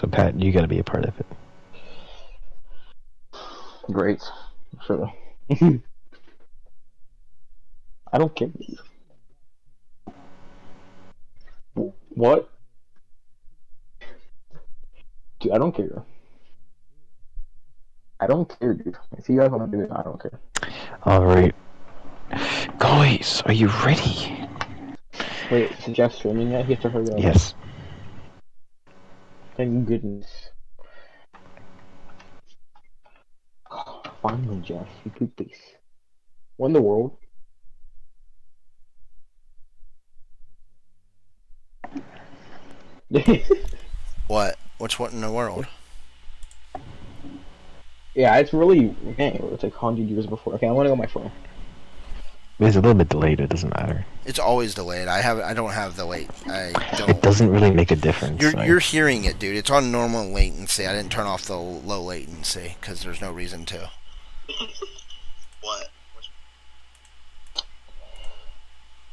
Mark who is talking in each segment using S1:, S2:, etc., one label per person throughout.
S1: So Pat, you got to be a part of it.
S2: Great. Sure. I don't care. What? Dude, I don't care. I don't care, dude. If you guys want to do it, I don't care.
S1: All right, guys, are you ready?
S2: Wait, is Jeff streaming yet? He has to hurry up.
S1: Yes.
S2: Thank goodness. Finally, Jeff, you could please. What in the world?
S3: What? What in the world?
S2: Yeah, it's really. Okay, it's like 100 years before. Okay, I want to go on my phone.
S1: It's a little bit delayed. It doesn't matter.
S3: It's always delayed. I don't have the late. I don't.
S1: It doesn't really make a difference.
S3: You're hearing it, dude. It's on normal latency. I didn't turn off the low latency because there's no reason to.
S4: What?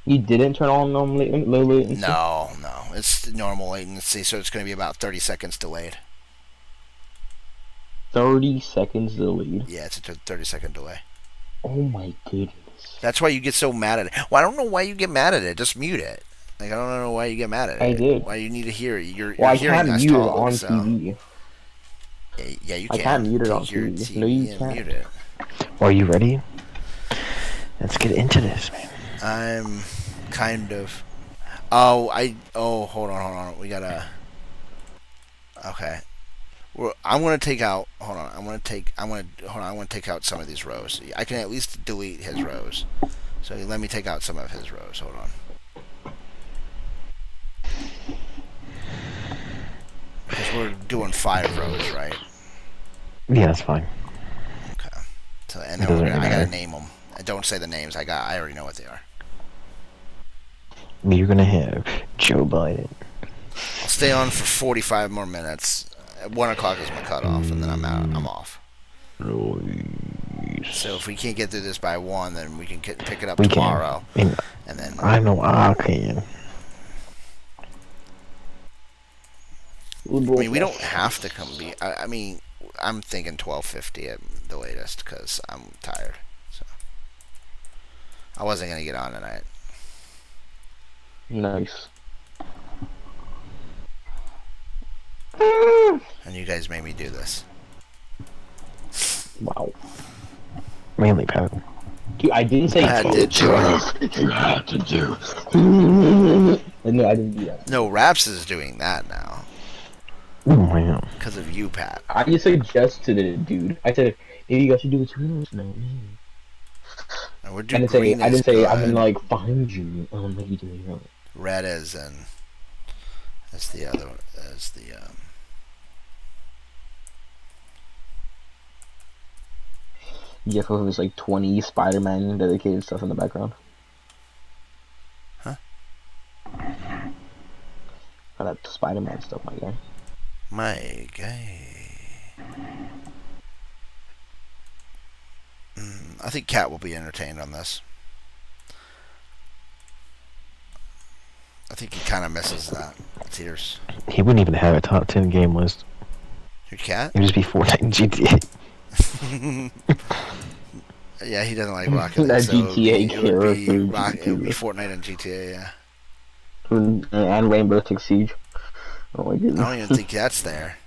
S2: You didn't turn on low latency?
S3: No. It's normal latency, so it's going to be about 30 seconds delayed.
S2: 30 seconds delayed?
S3: Yeah, it's a 30-second delay.
S2: Oh my goodness.
S3: That's why you get so mad at it. Well, I don't know why you get mad at it. Just mute it. Like, I don't know why you get mad at it.
S2: I did.
S3: Why you need to hear it. You're
S2: I
S3: hearing
S2: can't
S3: us
S2: mute it
S3: talk,
S2: on
S3: so.
S2: TV.
S3: Yeah, you can.
S2: I can't mute it on TV. No, you can't.
S3: Mute it.
S1: Are you ready? Let's get into this, man.
S3: I'm kind of. Hold on. We gotta. Okay. I'm gonna take out. Hold on. I want to take out some of these rows. I can at least delete his rows. So let me take out some of his rows. Hold on. Because we're doing 5 rows, right?
S1: Yeah, that's fine.
S3: Okay. So and then I gotta name them. Don't say the names. I already know what they are.
S1: You're gonna have Joe Biden.
S3: I'll stay on for 45 more minutes. At 1 o'clock is my cutoff, and then I'm out. I'm off. So if we can't get through this by 1, then we can pick it up tomorrow. And then
S1: I know I can.
S3: I mean, we don't have to come be. I mean, I'm thinking 12:50 at the latest because I'm tired. So I wasn't gonna get on tonight.
S2: Nice.
S3: And you guys made me do this.
S2: Wow.
S1: Mainly Pat.
S2: Dude, I didn't say
S3: you had
S2: to do. No, I didn't do that.
S3: No, Raps is doing that now.
S1: Oh man.
S3: Because of you, Pat.
S2: I just suggested it, dude. I said, maybe you guys should do it too. No.
S3: And we're
S2: I
S3: doing
S2: didn't say I'm gonna like find you. Like you do it wrong.
S3: Red as the other as the
S2: Jeffro has like 20 Spider-Man dedicated stuff in the background.
S3: Huh?
S2: I got Spider-Man stuff, my guy.
S3: My guy. I think Cat will be entertained on this. I think he kind of misses that. Tears.
S1: He wouldn't even have a top 10 game list.
S3: Your Cat?
S1: It'd just be Fortnite and GTA.
S3: Yeah, he doesn't like Rocket League.
S2: That
S3: So
S2: GTA
S3: it would be Fortnite and GTA, yeah.
S2: And Rainbow Six Siege. Oh my goodness.
S3: I don't even think that's there.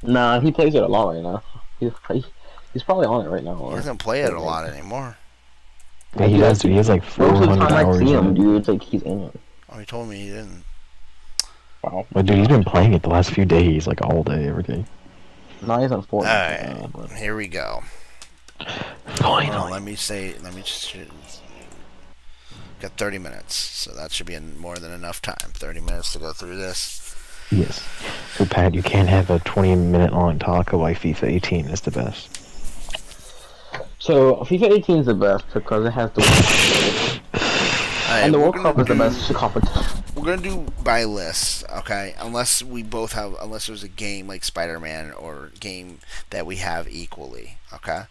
S2: Nah, he plays it a lot right now. He's probably on it right now.
S3: He doesn't play it a lot anymore.
S1: Yeah, he does. He has like
S2: Most of the
S1: 400
S2: time I
S1: hours
S2: see
S1: in
S2: him,
S1: it.
S2: dude, it's like he's in it.
S3: Oh, he told me he didn't.
S2: Wow.
S1: But dude, he's been playing it the last few days, like all day, every day.
S2: No, he's on Fortnite.
S3: Alright, here we go.
S1: Finally.
S3: Let me just... Got 30 minutes, so that should be more than enough time. 30 minutes to go through this.
S1: Yes. So Pat, you can't have a 20-minute long talk of why FIFA 18 is the best.
S2: So, FIFA 18 is the best because it has the World Cup. And the World Cup is the best competition.
S3: We're gonna do by lists, okay? Unless there's a game like Spider-Man or game that we have equally, okay?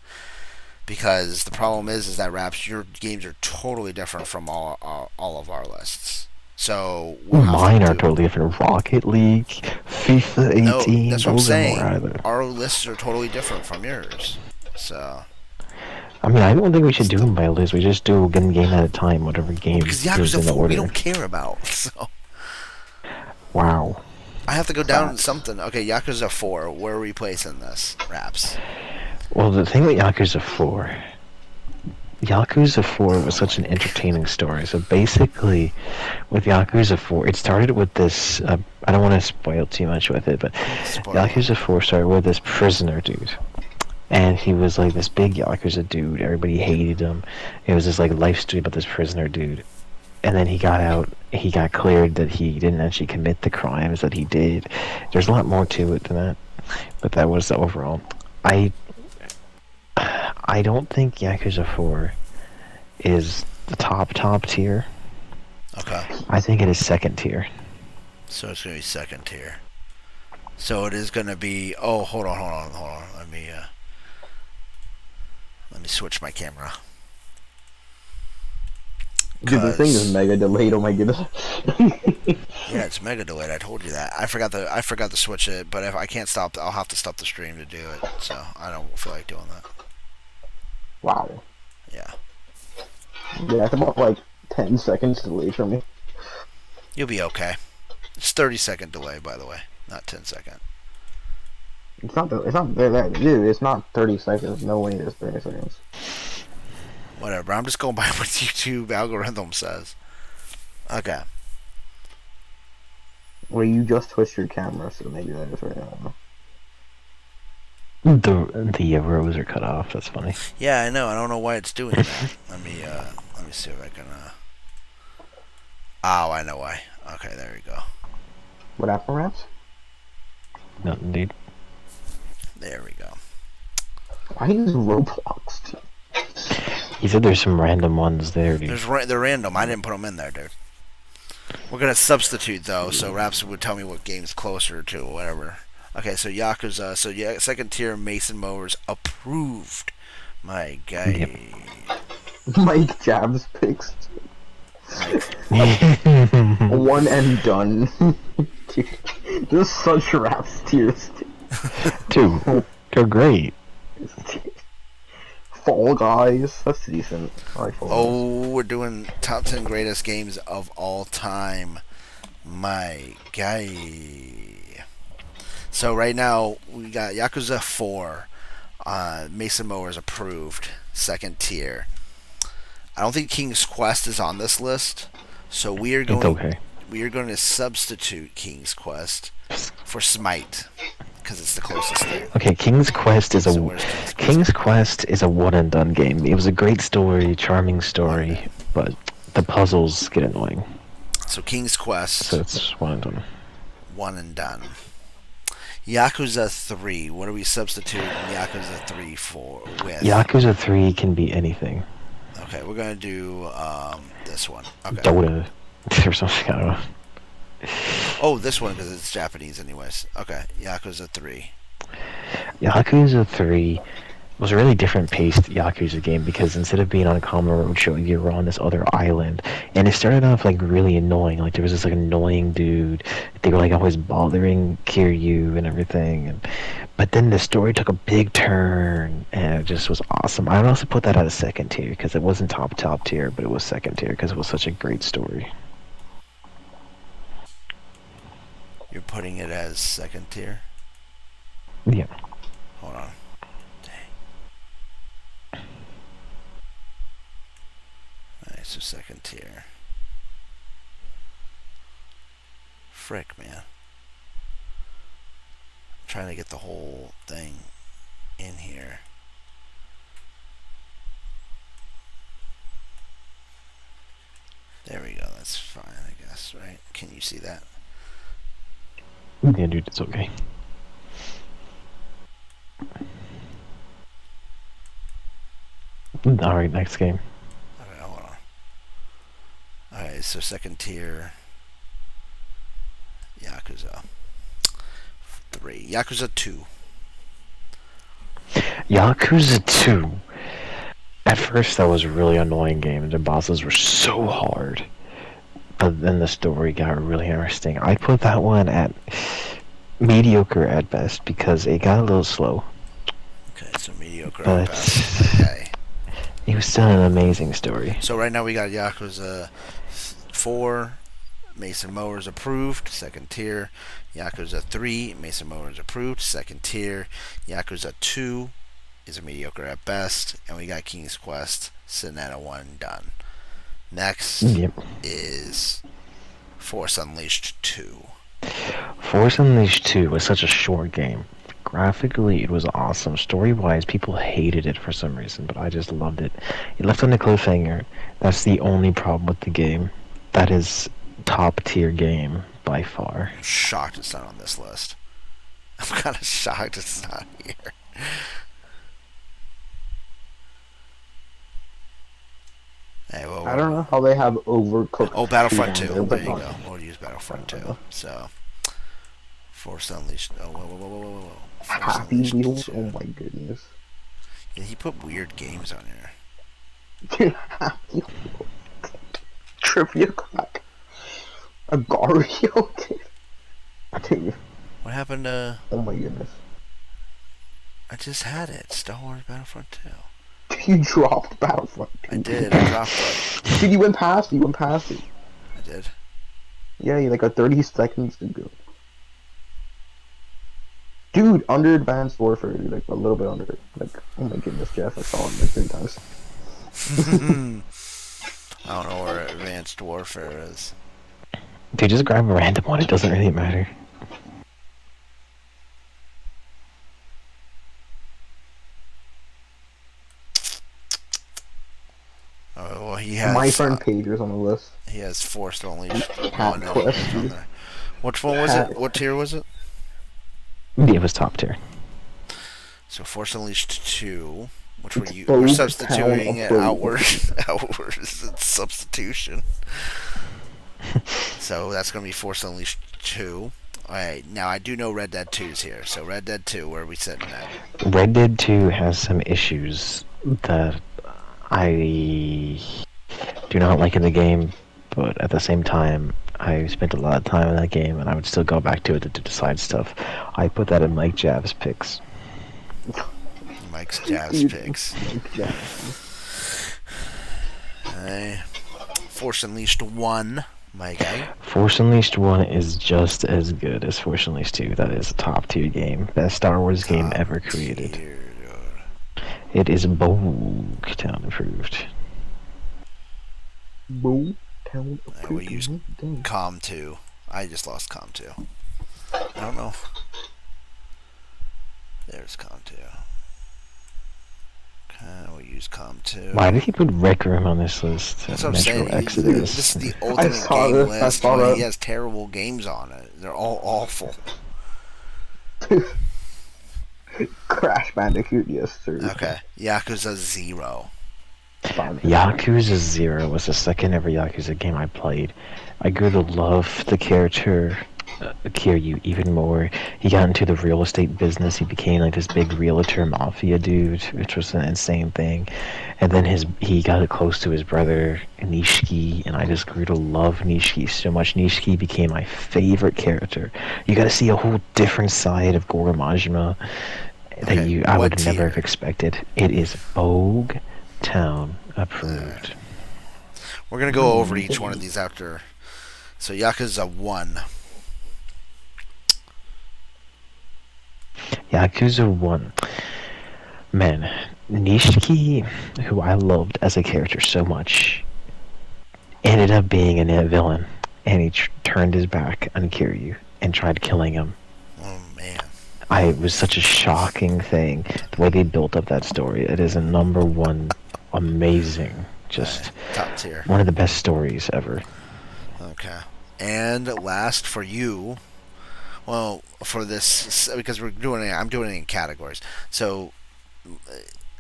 S3: Because the problem is that Raps, your games are totally different from all of our lists. So we'll have
S1: Mine
S3: to
S1: are totally different. Rocket League, FIFA 18.
S3: No, that's what I'm
S1: those are
S3: saying.
S1: more either.
S3: Our lists are totally different from yours. So
S1: I mean, I don't think we should do them by list. We just do one game at a time, whatever game
S3: because
S1: is
S3: Yakuza
S1: in the
S3: 4 we
S1: order.
S3: don't care about. So
S1: Wow.
S3: I have to go down
S2: Facts.
S3: something. Okay, Yakuza 4. Where are we placing this? Raps.
S1: Well, the thing with Yakuza 4... Yakuza 4 was such an entertaining story. So basically, with Yakuza 4, it started with this... I don't want to spoil too much with it, but
S3: Spoiler.
S1: Yakuza 4 started with this prisoner dude. And he was like this big Yakuza dude. Everybody hated him. It was this like life story about this prisoner dude. And then he got out. He got cleared that he didn't actually commit the crimes that he did. There's a lot more to it than that. But that was the overall. I don't think Yakuza 4 is the top tier.
S3: Okay.
S1: I think it is second tier.
S3: So it's gonna be second tier. So it is gonna be. Oh, hold on. Let me switch my camera.
S2: Dude, the thing is
S3: 'Cause-
S2: mega delayed. Oh my goodness.
S3: Yeah, it's mega delayed. I told you that. I forgot to switch it. But if I can't stop, I'll have to stop the stream to do it. So I don't feel like doing that.
S2: Wow.
S3: Yeah.
S2: Yeah, it's about like 10 seconds delayed for me.
S3: You'll be okay. It's 30-second delay, by the way, not 10-second.
S2: It's not that, dude. It's not 30 seconds. No way, it's 30 seconds.
S3: Whatever. I'm just going by what YouTube algorithm says. Okay.
S2: Well, you just twist your camera, so maybe that is right now.
S1: The rows are cut off. That's funny.
S3: Yeah, I know. I don't know why it's doing that. Let me see if I can. Oh, I know why. Okay, there we go.
S2: What happened, Raps?
S1: Nothing, dude.
S3: There we go.
S2: Why is Roblox? Dude?
S1: He said there's some random ones there, dude.
S3: They're random. I didn't put them in there, dude. We're gonna substitute though, so Raps would tell me what game's closer to whatever. Okay, so Yakuza. So yeah, second tier Mason Mowers approved. My guy.
S2: Mike Jabs picks.
S3: Mike.
S2: One and done. Dude, this is such Raps tiers.
S1: Dude, they're great.
S2: Fall Guys. That's decent. I like Fall Guys.
S3: Oh, we're doing top 10 greatest games of all time. My guy. So right now, we got Yakuza 4. Mason Mowers approved. Second tier. I don't think King's Quest is on this list. So we are going,
S1: It's okay.
S3: we are going to substitute King's Quest for Smite. Because it's the closest thing.
S1: Okay, King's Quest is
S3: So where's
S1: King's Quest is a one and done game. It was a great story, charming story, but the puzzles get annoying.
S3: So King's Quest.
S1: So it's one and done.
S3: One and done. Yakuza 3. What are we substituting Yakuza 3 for with?
S1: Yakuza 3 can be anything.
S3: Okay, we're gonna do this one. Okay.
S1: Dota or something, I don't know.
S3: Oh, this one because it's Japanese, anyways. Okay, Yakuza 3.
S1: Yakuza 3 was a really different paced Yakuza game because instead of being on a common roadshow, you were on this other island. And it started off like really annoying. Like there was this like annoying dude. They were like always bothering Kiryu and everything. But then the story took a big turn and it just was awesome. I would also put that at a second tier because it wasn't top tier, but it was second tier because it was such a great story.
S3: You're putting it as second tier?
S1: Yeah.
S3: Hold on. Dang. Alright, so second tier. Frick, man. I'm trying to get the whole thing in here. There we go, that's fine, I guess, right? Can you see that?
S1: Yeah, dude, it's okay. Alright, next game.
S3: Okay, hold on. Alright, so second tier. Yakuza 3. Yakuza 2.
S1: Yakuza 2. At first, that was a really annoying game. The bosses were so hard. but then the story got really interesting. I put that one at mediocre at best because it got a little slow,
S3: Okay, so mediocre at
S1: but
S3: best. Okay.
S1: it was still an amazing story.
S3: So right now we got Yakuza 4, Mason Mowers approved, second tier. Yakuza 3, Mason Mowers approved, second tier. Yakuza 2 is a mediocre at best. And we got King's Quest, sitting at a 1 done. Next
S1: Yep.
S3: is Force Unleashed 2.
S1: Force Unleashed 2 was such a short game. Graphically, it was awesome. Story-wise, people hated it for some reason, but I just loved it. It left on a cliffhanger. That's the only problem with the game. That is top-tier game by far.
S3: I'm shocked it's not on this list. I'm kind of shocked it's not here. Hey, well,
S2: I don't know how they have Overcooked.
S3: Oh, Battlefront
S2: 2
S3: 2.
S2: on
S3: There
S2: there,
S3: you
S2: but
S3: go. We'll use Battlefront 2. So, Force Unleashed. Oh, whoa. Force
S2: Happy
S3: Unleashed
S2: Wheels.
S3: 2.
S2: Oh my goodness.
S3: Yeah, he put weird games on here.
S2: Happy Wheels. Trivia crack. A Gario kid. Dude,
S3: What happened to...
S2: oh my goodness.
S3: I just had it. Star Wars Battlefront 2.
S2: You dropped Battlefront 2.
S3: I did. I dropped it.
S2: Dude, you went past it.
S3: I did.
S2: Yeah, you like a 30 seconds to go. Dude, under Advanced Warfare, dude, like a little bit under it. Like, oh my goodness, Jeff, I saw it like 3 times.
S3: I don't know where Advanced Warfare is.
S1: Dude, just grab a random one. It doesn't really matter.
S3: Oh, well, he has...
S2: My friend Pager's on the list.
S3: He has Force Unleashed.
S2: Cat
S3: no,
S2: Quest,
S3: he's on
S2: dude.
S3: there. Which one was it? What tier was it?
S1: It was top tier.
S3: So Force Unleashed 2, which we're
S2: Both
S3: substituting
S2: Town
S3: it
S2: of
S3: outwards. Outwards. It's substitution. So that's going to be Force Unleashed 2. Alright, now I do know Red Dead 2's here. So Red Dead 2, where are we sitting at?
S1: Red Dead 2 has some issues that I do not like in the game, but at the same time, I spent a lot of time in that game, and I would still go back to it to decide stuff. I put that in Mike Jav's picks.
S3: Mike's Jazz picks.
S2: Yeah.
S3: Force Unleashed 1, my guy.
S1: Force Unleashed 1 is just as good as Force Unleashed 2. That is a top tier game. Best Star Wars game ever created.
S3: Here,
S1: It is Bogue Town improved.
S2: Boom. Town
S3: I will use Com 2. I just lost Com 2. I don't know. There's Com 2. Okay, we'll use Com 2.
S1: Why did he put Rec Room on this list?
S3: That's what I'm
S1: Metro
S3: saying.
S1: Exodus.
S3: This is the ultimate
S2: saw
S3: game
S2: this, I
S3: list.
S2: saw
S3: But
S2: that.
S3: he has terrible games on it. They're all awful.
S2: Crash Bandicoot, yes, sir.
S3: Okay. Yakuza 0.
S1: Yakuza 0 was the second ever Yakuza game I played. I grew to love the character Kiryu even more. He got into the real estate business. He became like this big realtor mafia dude, which was an insane thing. And then he got close to his brother Nishiki, and I just grew to love Nishiki so much. Nishiki became my favorite character. You got to see a whole different side of Goro Majima that
S3: Okay,
S1: I
S3: what
S1: would never
S3: tier?
S1: have expected. It is Bogue Town approved.
S3: We're going to go over each one of these after. So Yakuza 1.
S1: Yakuza 1. Man, Nishiki, who I loved as a character so much, ended up being a villain, and he turned his back on Kiryu and tried killing him.
S3: Oh, man.
S1: It was such a shocking thing, the way they built up that story. It is a number one amazing, just
S3: Top tier.
S1: one of the best stories ever.
S3: Okay. And last for you, well, for this, because I'm doing it in categories. So,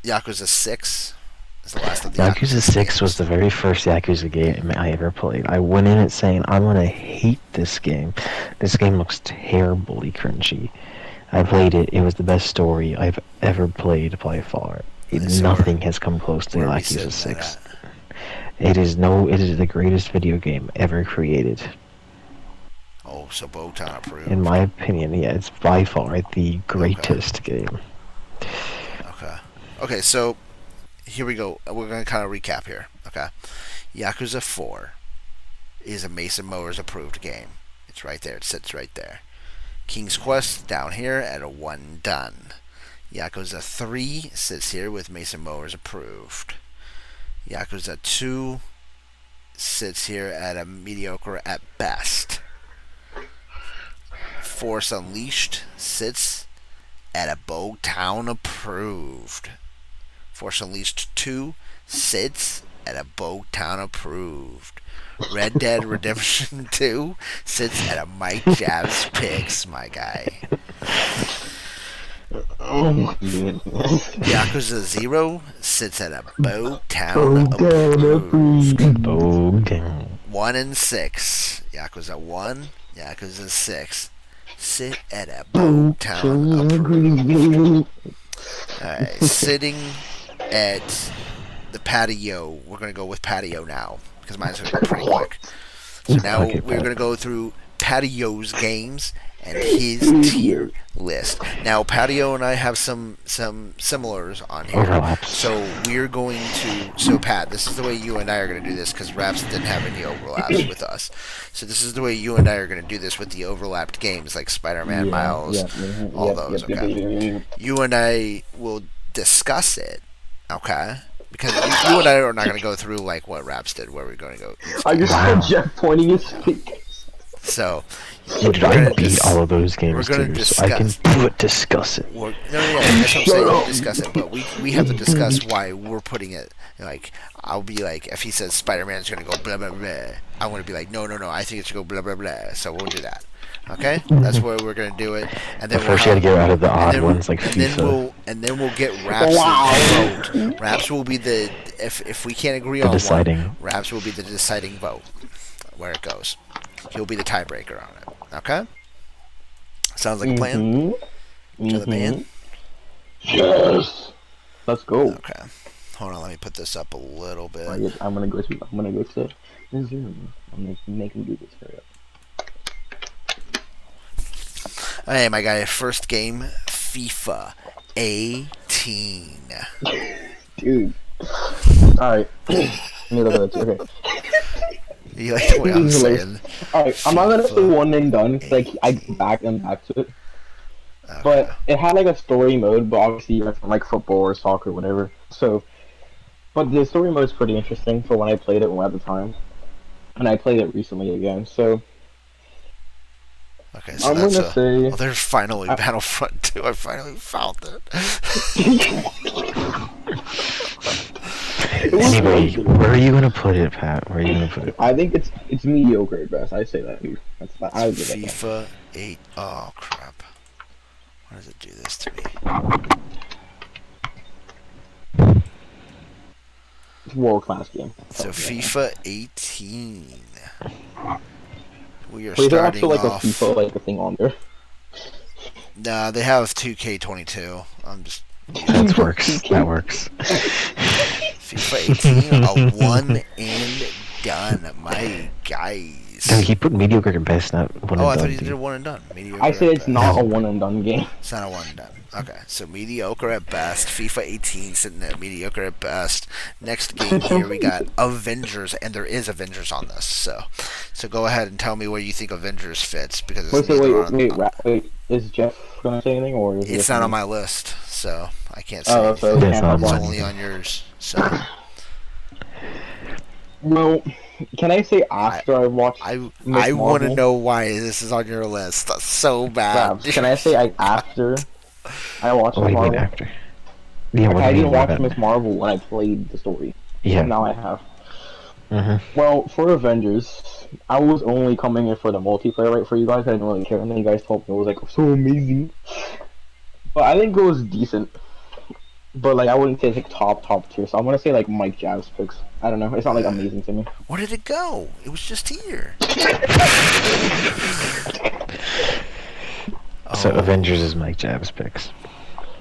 S3: Yakuza 6 is the last of the
S1: Yakuza 6
S3: games.
S1: was the very first Yakuza game I ever played. I went in it saying, I'm gonna hate this game. This game looks terribly cringy. I played it. It was the best story I've ever played by far.
S3: Nice.
S1: Nothing has come close to
S3: Where are we
S1: Yakuza
S3: sitting
S1: 6. It is the greatest video game ever created.
S3: Oh, so Bowtown approved.
S1: In my opinion, yeah, it's by far the greatest game.
S3: Okay. Okay, so here we go. We're going to kind of recap here. Okay. Yakuza 4 is a Mason Mowers approved game. It's right there. It sits right there. King's Quest down here at a 1 done. Yakuza 3 sits here with Mason Mowers approved. Yakuza 2 sits here at a mediocre at best. Force Unleashed sits at a Bowtown approved. Force Unleashed 2 sits at a Bowtown approved. Red Dead Redemption 2 sits at a Mike Jabs Picks, my guy.
S2: Oh my goodness.
S3: Yakuza 0 sits at a Bowtown approved.
S1: Bowtown.
S3: 1 and 6. Yakuza 1, Yakuza 6 sit at a Bowtown approved. Alright, sitting at the patio. We're going to go with patio now, because mine's going to go pretty quick. So now
S1: Okay,
S3: we're going to go through Patio's games and his tier list. Now, Patio and I have some similars on here.
S1: Overlaps.
S3: So we're going to... So, Pat, this is the way you and I are going to do this, because Raps didn't have any overlaps with us. So this is the way you and I are going to do this with the overlapped games, like Spider-Man, Miles, all those, okay? You and I will discuss it, okay? Because you and I are not going to go through like what Raps did, where we're going to go.
S2: I just saw Jeff pointing his feet.
S3: So,
S1: Dude, I beat all of those games too, so I can discuss it.
S3: that's what I'm saying. We'll discuss it, but we have to discuss why we're putting it. Like, I'll be like, if he says Spider-Man's going to go blah blah blah, I'm going to be like, no, I think it should go blah blah blah. So we'll do that. Okay, that's where we're going to do it. And then
S1: First, you gotta get out of the odd ones like FIFA.
S3: Then we'll get Raps' vote. Raps will be the if we can't agree on
S1: deciding.
S3: one, Raps will be the deciding vote where it goes. He'll be the tiebreaker on it. Okay? Sounds like a plan? To the man?
S2: Yes! Let's go.
S3: Okay. Hold on, let me put this up a little bit.
S2: I'm gonna go to Zoom. I'm gonna make him do this. Hurry up.
S3: Hey, my guy, first game, FIFA 18.
S2: Dude. Alright. Let me look at it. Okay.
S3: You like the way I'm saying?
S2: Alright, I'm not gonna say one and done, cause like I go back to it.
S3: Okay.
S2: But it had like a story mode, but obviously you're from like football or soccer or whatever. So, but the story mode is pretty interesting for when I played it at the time, and I played it recently again. So,
S3: Okay, so
S2: I'm
S3: that's
S2: gonna say.
S3: Oh, there's finally Battlefront 2. I finally found it.
S1: Anyway, where are you gonna put it, Pat? Where are you gonna put it?
S2: I think it's mediocre at best. I say that, dude. I would give it that.
S3: FIFA 8. Oh crap! Why does it do this to me?
S2: It's a world-class game.
S3: So FIFA 18. We are
S2: Wait, there
S3: starting
S2: also like
S3: off.
S2: a FIFA like a thing on there.
S3: Nah, they have 2K22. I'm just.
S1: That works. That works.
S3: FIFA 18, a 1 and done, my guys.
S1: No, he put mediocre at best, not one
S3: Oh, I
S1: and
S3: thought
S1: done.
S3: he did
S1: Dude.
S3: a 1 and done. Mediocre
S2: I said
S3: at
S2: it's
S3: best.
S2: not a one and done game.
S3: It's not a 1 and done. Okay, so mediocre at best. FIFA 18 sitting at mediocre at best. Next game here we got Avengers, and there is Avengers on this. So go ahead and tell me where you think Avengers fits, because it's
S2: Wait. Is Jeff gonna say anything, or is
S3: it's not on my list, so I can't say
S2: Oh,
S3: anything.
S2: so
S1: Yeah, it's not
S3: It's
S1: mine.
S3: only on yours. So
S2: Well, can I say after I watched?
S3: I
S2: Miss
S3: want to
S2: Marvel?
S3: know why this is on your list. That's so bad.
S2: Can I say after I watched
S1: What do
S2: Miss
S1: you mean
S2: Marvel?
S1: after? Yeah,
S2: Like,
S1: what
S2: I
S1: do you
S2: didn't
S1: mean
S2: watch
S1: by that?
S2: Miss Marvel when I played the story.
S1: Yeah.
S2: Now I have.
S1: Mm-hmm.
S2: Well, for Avengers, I was only coming in for the multiplayer, right? For you guys, I didn't really care, and then you guys told me it was like so amazing. But I think it was decent. But like, I wouldn't say it's like top tier. So I'm gonna say like Mike Jabs picks. I don't know. It's not like amazing to me.
S3: Where did it go? It was just here.
S1: So
S3: Oh,
S1: Avengers is Mike Jabs picks.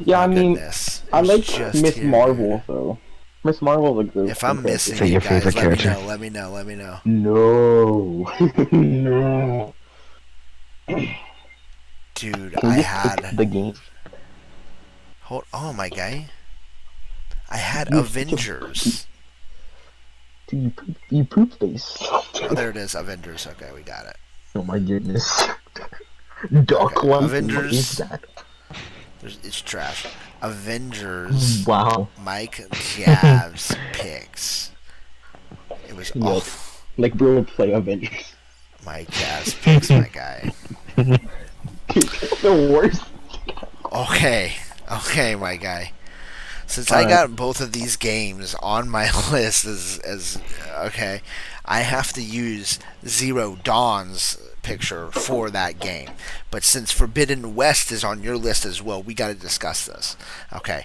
S2: Yeah, I
S3: my
S2: mean,
S3: goodness. It
S2: I
S3: was
S2: like
S3: just
S2: Miss
S3: here.
S2: Marvel though. Miss Marvel is a good.
S3: If I'm
S2: good
S3: missing
S1: Is that
S3: it,
S1: your
S3: guys,
S1: favorite character?
S3: let me know. Let me know.
S2: No. No.
S3: Dude,
S2: Can
S3: I
S2: you just pick
S3: had.
S2: the game?
S3: Hold on, my guy. I had
S2: You-
S3: Avengers.
S2: You poop face.
S3: Oh, there it is. Avengers. Okay, we got it.
S2: Oh my goodness. Duck
S3: Okay,
S2: one.
S3: Avengers. It's trash. Avengers.
S2: Wow.
S3: Mike Jabs picks. It was
S2: Yep.
S3: awful.
S2: Like we would play Avengers.
S3: Mike Jabs picks, my guy.
S2: The worst.
S3: Okay, my guy. Since I
S2: Alright.
S3: got both of these games on my list as okay, I have to use Zero Dawn's picture for that game. But since Forbidden West is on your list as well, we got to discuss this. Okay.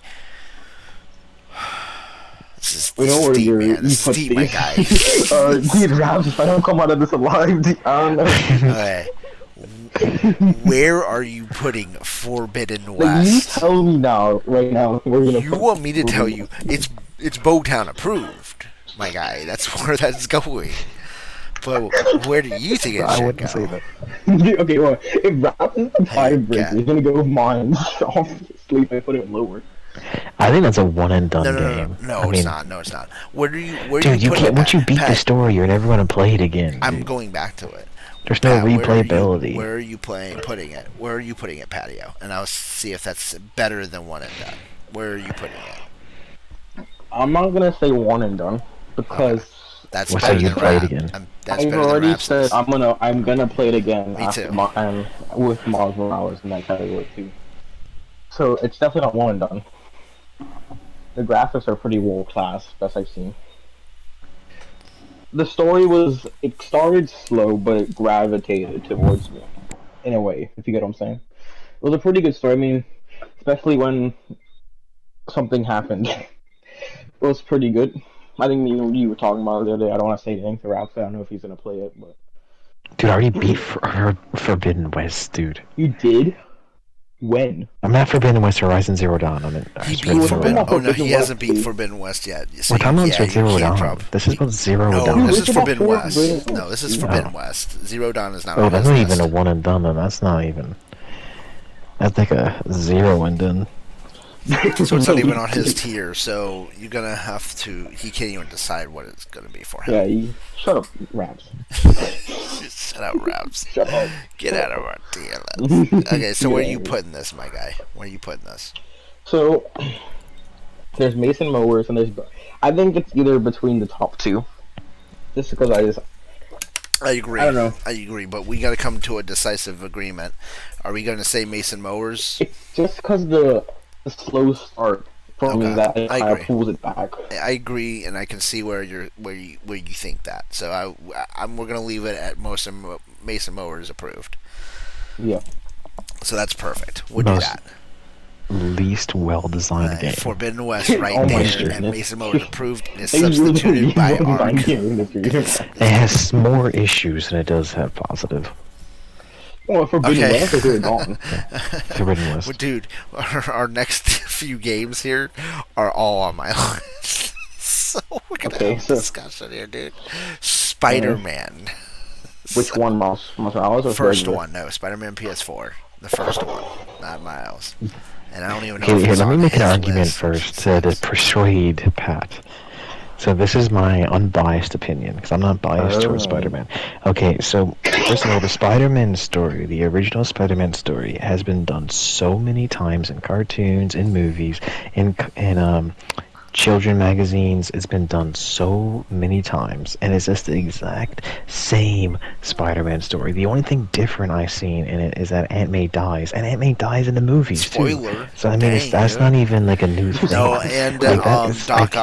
S3: This
S2: We
S3: is
S2: know where
S3: deep,
S2: you're.
S3: man. This is deep, my guy.
S2: Dude, Raps, if I don't come out of this alive, I don't know.
S3: Okay. Where are you putting Forbidden
S2: Like, you
S3: West?
S2: tell me now, right now, we're gonna.
S3: You want me to tell you? It's Bowtown approved, my guy. That's where that's going. But where do you think it
S1: I
S3: should
S1: wouldn't
S3: go?
S1: say that.
S2: Okay, well, if Raps is the tiebreaker,
S3: yeah.
S2: he's gonna go with mine. Obviously, if I put it lower.
S1: I think that's a one and done
S3: No,
S1: game.
S3: no,
S1: I
S3: it's
S1: mean,
S3: not. No, it's not. Where do you? Where
S1: dude,
S3: do you
S1: you
S3: put
S1: can't.
S3: it,
S1: Once you
S3: Pat?
S1: beat the
S3: Pat,
S1: story, you're never gonna play it again.
S3: I'm
S1: dude.
S3: going back to it.
S1: There's no
S3: Pat,
S1: replayability.
S3: Where are you putting it? Where are you putting it, Patio? And I'll see if that's better than one and done. Where are you putting it?
S2: I'm not gonna say one and done because
S3: That's
S1: Well, so
S3: better
S1: you
S3: than
S1: play it
S3: Rap.
S1: again.
S3: That's
S2: I've
S3: better than
S2: already
S3: Rap's
S2: said
S3: list.
S2: I'm gonna play it again
S3: Me
S2: after
S3: too.
S2: with Miles Morales in that category too. So it's definitely not one and done. The graphics are pretty world class, best I've seen. The story it started slow, but it gravitated towards me, in a way, if you get what I'm saying. It was a pretty good story, I mean, especially when something happened. It was pretty good. I think you were talking about it the other day, I don't want to say anything to Ralph, I don't know if he's going to play it, but...
S1: Dude, I already beat Forbidden West, dude.
S2: You did? When?
S1: I'm not Forbidden West Horizon Zero Dawn. I'm in
S3: He
S1: Forbidden
S3: beat
S1: Zero
S3: Forbidden.
S1: Dawn.
S3: Oh no, he
S2: Forbidden
S3: hasn't
S2: West,
S3: beat
S2: dude.
S3: Forbidden West yet. So
S1: We're talking about
S3: you
S1: Zero
S3: can't
S1: Dawn. This is about Zero
S3: No,
S1: Dawn.
S3: this
S2: It's
S3: is
S2: about
S3: Forbidden West.
S2: Forbidden
S3: No, this is
S1: No.
S3: Forbidden West. Zero Dawn is not
S1: Oh,
S3: on
S1: that's
S3: his
S1: not even a
S3: list.
S1: one and done. Then that's not even. That's like a zero and done.
S3: So it's not even on his tier. So you're gonna have to. He can't even decide what it's gonna be for him.
S2: Yeah, shut up, Raps.
S3: Shut up, Raps.
S2: Shut up.
S3: Get out of our tier list. Okay, so where are you putting this, my guy? Where are you putting this?
S2: So, there's Mason Mowers and there's... I think it's either between the top two. Just because
S3: I agree.
S2: I don't know.
S3: I agree, but we got to come to a decisive agreement. Are we going to say Mason Mowers?
S2: It's just because the slow start for me
S3: Okay,
S2: that it
S3: I
S2: kind of
S3: agree.
S2: pulls it back.
S3: I agree, and I can see where you think that. So we're gonna leave it at Mason Mowers approved.
S2: Yeah.
S3: So that's perfect. We'll do
S1: Most
S3: that.
S1: Least well designed game.
S3: Forbidden West right
S2: Oh my
S3: there, and
S2: goodness.
S3: Mason Mowers approved and is
S2: They really
S3: substituted by
S2: don't
S3: Ark.
S2: mind giving this to you.
S1: It has more issues than it does have positive.
S2: Well, Forbidden
S3: Okay.
S2: West is really gone.
S1: Forbidden
S3: Well,
S1: West.
S3: dude, our next few games here are all on my list. So we're gonna
S2: Okay,
S3: have a
S2: so-
S3: discussion here, dude. Spider-Man.
S2: Which one, Miles Morales or
S3: First
S2: regular?
S3: one, no, Spider-Man PS4, the first one, not Miles. And I don't even know
S1: Okay,
S3: if
S1: here,
S3: it's
S1: let me
S3: on
S1: make an
S3: his
S1: argument
S3: list.
S1: first to persuade Pat. So this is my unbiased opinion, because I'm not biased towards
S2: Oh.
S1: Spider-Man. Okay, so first of all, the Spider-Man story, the original Spider-Man story, has been done so many times in cartoons, in movies, in children magazines. It's been done so many times, and it's just the exact same Spider-Man story. The only thing different I've seen in it is that Aunt May dies, and Aunt May dies in the movies too.
S3: Spoiler.
S1: So I mean,
S3: Dang,
S1: that's
S3: dude.
S1: not even like a new thing.
S3: No, and
S1: Like, that is,
S3: Doc
S1: like-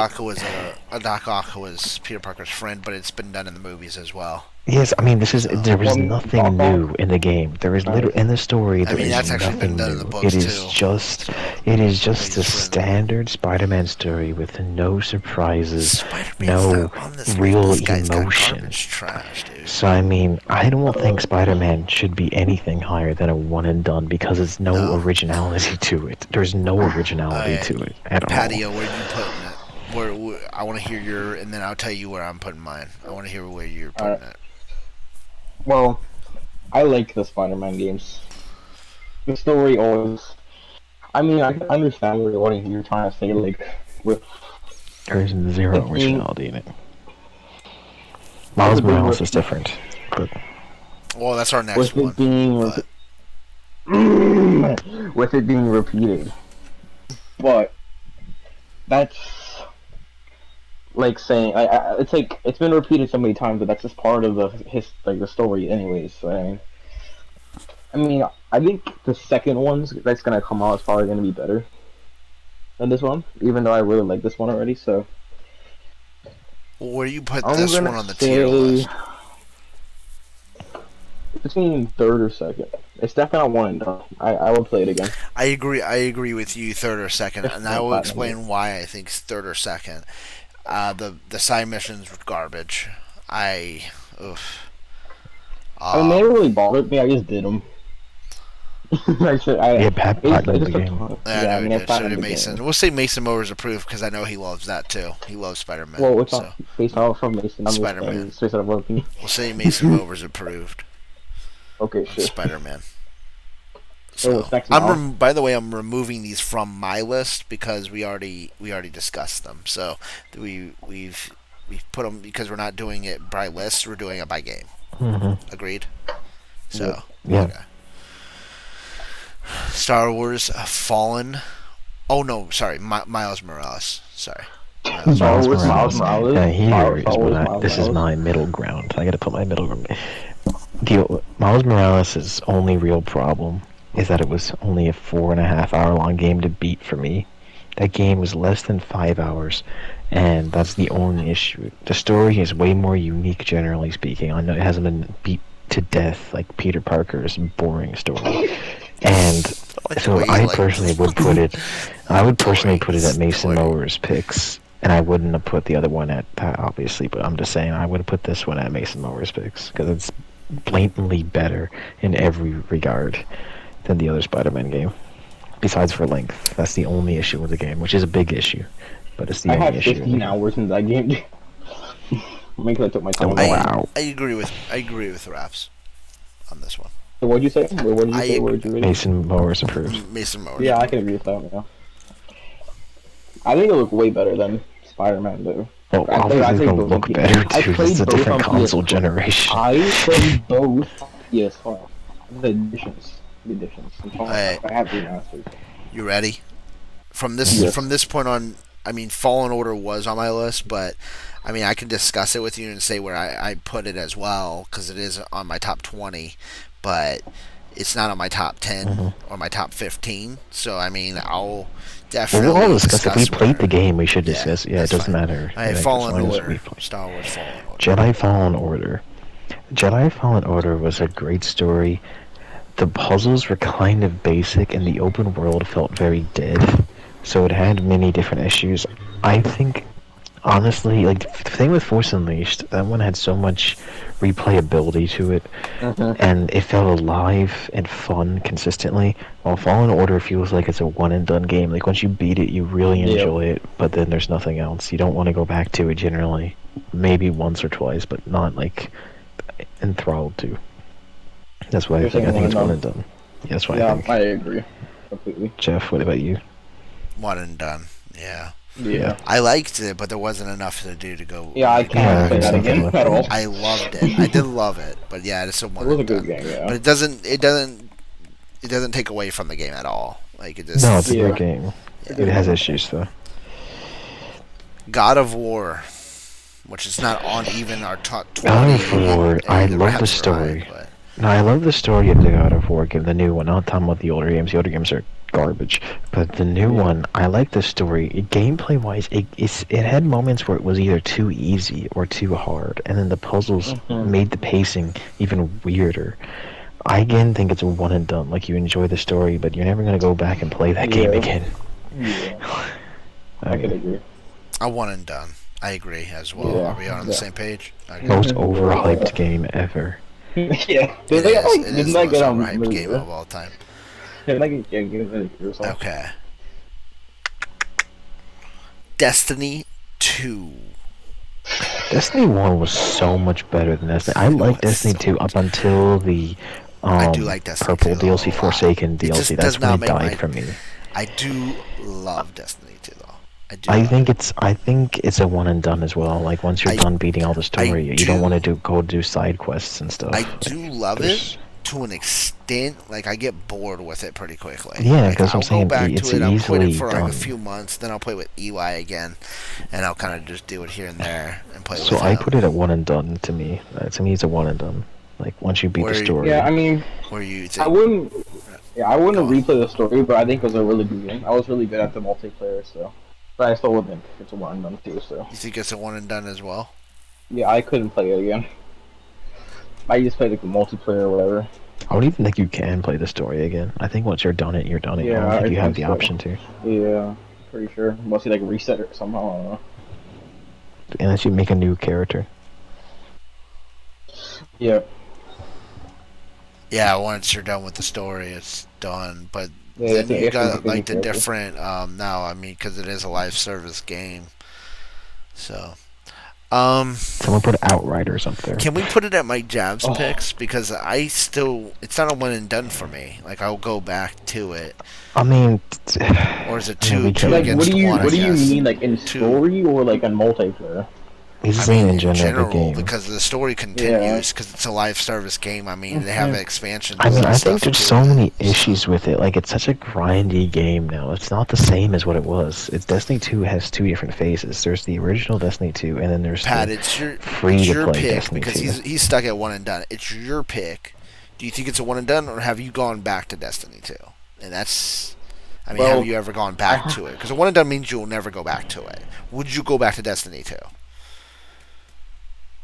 S3: Ock was Peter Parker's friend, but it's been done in the movies as well.
S1: Yes, I mean there was
S2: Well,
S1: nothing
S2: Doc
S1: new in the game. There is literally in the story.
S3: I
S1: There
S3: mean,
S1: is
S3: that's actually
S1: nothing
S3: been done in
S1: new.
S3: the books,
S1: It is
S3: too.
S1: just
S3: He's
S1: a
S3: friends with
S1: standard Spider-Man story with no surprises,
S3: Spider-Man's
S1: no
S3: not on this
S1: real
S3: list. This guy's got
S1: emotion.
S3: garbage trash, dude.
S1: So I mean, I don't think Spider-Man should be anything higher than a one and done because there's no
S3: No.
S1: originality to it. There's no originality
S3: Alright.
S1: to it at all.
S3: Patio, where you putting it? I want to hear your, and then I'll tell you where I'm putting mine. I want to hear where you're putting
S2: Alright.
S3: it.
S2: Well, I like the Spider-Man games. The story always. I mean, I can understand what you're trying to say, like with
S1: There's zero
S2: it being-
S1: originality in it. Miles
S2: it being
S1: Morales
S2: re-
S1: is different, but
S3: Well, that's our next
S2: with
S3: one.
S2: it being
S3: but-
S2: with it being repeated, but that's like saying it's like it's been repeated so many times that that's just part of the story, anyways. So, I mean, I think the second one's that's gonna come out is probably gonna be better than this one, even though I really like this one already. So
S3: Where do you put
S2: I'm
S3: this
S2: gonna
S3: one on the tier list?
S2: between third or second. It's definitely one and done. I will play it again.
S3: I agree with you, third or second,
S2: It's
S3: and I will
S2: not
S3: explain why I think it's third or second. The side missions were garbage. Oof.
S2: I mean, they really bothered me. I just did them. I said,
S1: yeah, Pat platinum the game.
S3: Yeah, I know he did. So
S2: platinum
S3: did
S2: the
S3: Mason.
S2: game.
S3: We'll say Mason Mowers approved because I know he loves that too. He loves Spider-Man.
S2: Well, it's
S3: so
S2: not based off from Mason. I'm
S3: Spider-Man.
S2: just straight out of working.
S3: we'll say Mason Mowers approved.
S2: Okay, sure.
S3: Spider-Man.
S2: So
S3: So
S2: what's next now?
S3: by the way, I'm removing these from my list because we already discussed them. So we've put them because we're not doing it by list. We're doing it by game.
S1: Mm-hmm.
S3: Agreed. So
S1: Yeah.
S3: okay. Star Wars Fallen. Oh no, sorry, Miles Morales. Sorry.
S2: Star Wars, Miles Morales.
S1: Yeah, here
S2: Star
S1: is
S2: Wars,
S1: what
S2: Miles
S1: this is
S2: Morales.
S1: my middle ground. I gotta put my middle ground. Miles Morales' only real problem is that it was only a 4.5 hour long game to beat for me. That game was less than 5 hours, and that's the only issue. The story is way more unique, generally speaking. I know it hasn't been beat to death like Peter Parker's boring story. And so I personally would put it. I would personally put it at Mason Mowers' picks, and I wouldn't have put the other one at that, obviously. But I'm just saying I would have put this one at Mason Mowers' picks because it's blatantly better in every regard than the other Spider-Man game. Besides for length, that's the only issue with the game, which is a big issue, but it's the
S2: I
S1: only
S2: had
S1: issue.
S2: 15 hours in that game. Maybe I took my time.
S1: Wow.
S3: I agree with Raps on this one.
S2: So what'd you say? What did you say? What did you read?
S1: Mason Mowers approved.
S3: Mason Mowers.
S2: Yeah, I can agree with that. Yeah. I think it looked way better than Spider-Man, though.
S1: Well,
S2: I
S1: obviously it's
S2: played
S1: gonna
S2: both
S1: look
S2: on
S1: better
S2: PS4. I
S1: too.
S2: played
S1: It's a
S2: both
S1: different
S2: on
S1: console
S2: PS4.
S1: generation.
S2: I played both PS5. The editions.
S3: Alright.
S2: I have remasters.
S3: You ready? From this point on, I mean, Fallen Order was on my list, but I mean, I can discuss it with you and say where I put it as well because it is on my top 20, but it's not on my top 10 or my top 15. So I mean, I'll definitely
S1: We'll all discuss if we
S3: discuss
S1: played
S3: where-
S1: the game. We should discuss. Yeah, it
S3: that's
S1: doesn't
S3: fine.
S1: matter.
S3: Alright,
S1: Like,
S3: Fallen
S1: as long as
S3: Order.
S1: we play.
S3: Star Wars Fallen Order.
S1: Jedi Fallen Order. Jedi Fallen Order was a great story. The puzzles were kind of basic, and the open world felt very dead. So it had many different issues. I think, honestly, like the thing with Force Unleashed, that one had so much replayability to it, and it felt alive and fun consistently. While Fallen Order feels like it's a one and done game. Like once you beat it, you really enjoy it, but then there's nothing else. You don't want to go back to it generally. Maybe once or twice, but not like enthralled to. That's why I think it's one and done. Yeah, that's why I
S2: Yeah,
S1: think.
S2: I agree. Completely.
S1: Jeff, what about you?
S3: One and done. Yeah.
S2: Yeah.
S3: I liked it, but there wasn't enough to do to go.
S2: Yeah, I
S1: Yeah,
S2: can't say that
S1: something
S2: again
S1: like
S2: at
S1: that.
S2: all.
S3: I loved it. I did love it, but yeah, it's a
S2: It
S3: one
S2: was a
S3: and
S2: good
S3: done.
S2: game, yeah.
S3: But it doesn't take away from the game at all. Like it just.
S1: No, it's a
S2: Yeah.
S1: great game.
S3: Yeah.
S1: It has issues though.
S3: God of War, which is not on even our top 20.
S1: God of War,
S3: and
S1: I
S3: the
S1: love the
S3: Raps
S1: story.
S3: variety, but-
S1: No, I love the story of the God of War game, the new one. Not talking about the older games. The older games are garbage. But the new one, I like the story. Gameplay-wise, it had moments where it was either too easy or too hard, and then the puzzles made the pacing even weirder. I again think it's a one and done. Like you enjoy the story, but you're never gonna go back and play that game
S2: Yeah.
S1: again.
S2: Yeah. I could agree.
S3: A one and done. I agree as well.
S2: Yeah.
S3: Are we on the
S2: Yeah.
S3: same page? Okay.
S1: Most overhyped game ever.
S2: Yeah.
S3: It
S2: Did
S3: is.
S2: they, like,
S3: It is
S2: didn't
S3: the
S2: that
S3: most
S2: get on
S3: overhyped game of all time.
S2: Didn't that get really or something?
S3: Okay. Destiny 2.
S1: Destiny 1 was so much better than Destiny. I liked
S3: was
S1: Destiny
S3: so
S1: 2 up until the
S3: I do like Destiny
S1: purple
S3: 2 though,
S1: DLC,
S3: a lot.
S1: Forsaken
S3: It
S1: DLC.
S3: just
S1: That's
S3: does
S1: when
S3: not
S1: it
S3: make
S1: died
S3: my.
S1: for me.
S3: I do love Destiny 2 though. I do.
S1: I
S3: love
S1: think
S3: it.
S1: it's a one and done as well. Like once you're
S3: I-
S1: done beating all the story, you don't want to
S3: do-
S1: go do side quests and stuff.
S3: I do love it
S1: There's-
S3: to an extent. Like I get bored with it pretty quickly.
S1: Yeah,
S3: like,
S1: because I'm
S3: I'll go
S1: saying
S3: back
S1: it's
S3: to it. I'll quit it
S1: easily
S3: for like
S1: done.
S3: a few months, then I'll play with Eli again, and I'll kind of just do it here and there and play
S1: So
S3: with
S1: I
S3: him.
S1: put it at one and done to me. To me, it's a one and done. Like once you beat
S3: Where
S1: the
S3: you-
S1: story.
S2: Yeah, I mean,
S3: Where you
S2: I
S3: take,
S2: wouldn't. Yeah, I wouldn't
S3: Go on.
S2: replay the story, but I think it was a really good game. I was really good at the multiplayer, so. But I still would think it's a one and done too. So
S3: you think it's a one and done as well?
S2: yeah, I couldn't play it again. I just played like the multiplayer or whatever.
S1: I don't even think you can play the story again. I think once you're done it, you're done it. I
S2: Yeah,
S1: don't think
S2: I
S1: you have
S2: think
S1: the
S2: so.
S1: option to.
S2: Yeah, pretty sure. Unless you like reset it somehow. I don't know.
S1: Unless you make a new character.
S2: Yeah.
S3: Yeah, once you're done with the story, it's done. But
S2: Yeah,
S3: then you
S2: it's
S3: got
S2: a
S3: like the
S2: character.
S3: different. Now, I mean, because it is a live service game, so.
S1: Someone put Outriders up there.
S3: Can we put it at my Javs
S2: Oh.
S3: picks? Because it's not a one and done for me. Like I'll go back to it.
S1: I mean,
S3: Or is it
S1: I mean,
S3: two
S1: we
S3: two
S1: can-
S2: Like,
S3: against one?
S2: what
S3: I
S2: do you
S3: guess?
S2: mean, like in
S3: Two.
S2: story or like in multiplayer?
S1: he's
S3: I
S1: saying
S3: mean,
S1: in general, the game.
S3: because the story continues, because it's a live service game. I mean, they have expansions.
S1: I mean,
S3: and
S1: I
S3: stuff
S1: think there's
S3: too.
S1: so many issues with it. Like, it's such a grindy game now. It's not the same as what it was. It's Destiny 2 has two different phases. There's the original Destiny 2, and then there's
S3: Pat,
S1: the
S3: it's your
S1: free-to-play
S3: pick
S1: Destiny
S3: because
S1: 2.
S3: he's stuck at one and done. It's your pick. Do you think it's a one and done, or have you gone back to Destiny 2? And that's, I mean,
S2: Well,
S3: have you ever gone back to it? Because a one and done means you'll never go back to it. Would you go back to Destiny 2?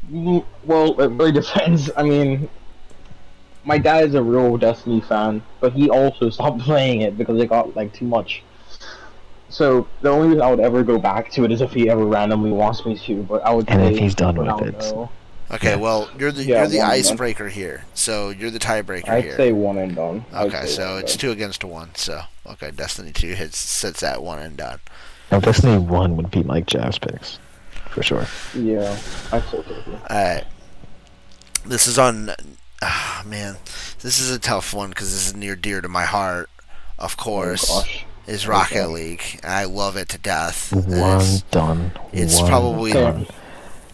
S2: Well, it really depends. I mean, my dad is a real Destiny fan, but he also stopped playing it because it got like too much. So the only reason I would ever go back to it is if he ever randomly wants me to. But I would.
S1: And
S2: say,
S1: if he's done
S2: I
S1: with
S2: don't
S1: it.
S2: know.
S3: Okay,
S1: Yeah.
S3: well, you're the
S2: Yeah, one and done.
S3: icebreaker here, so you're the tiebreaker
S2: I'd
S3: here.
S2: say one and done. I'd
S3: Okay,
S2: say
S3: so
S2: one and
S3: it's
S2: done.
S3: 2-1. So okay, Destiny 2 sits at one and done.
S1: Now, Destiny 1 would be Mike Jav's picks. For sure.
S2: Yeah, I'd say so.
S3: Alright. This is on. Man, this is a tough one because this is near dear to my heart. Of course,
S2: Oh, gosh.
S3: is Rocket League. And I love it to death.
S1: One done.
S3: It's
S1: One
S3: probably.
S1: done.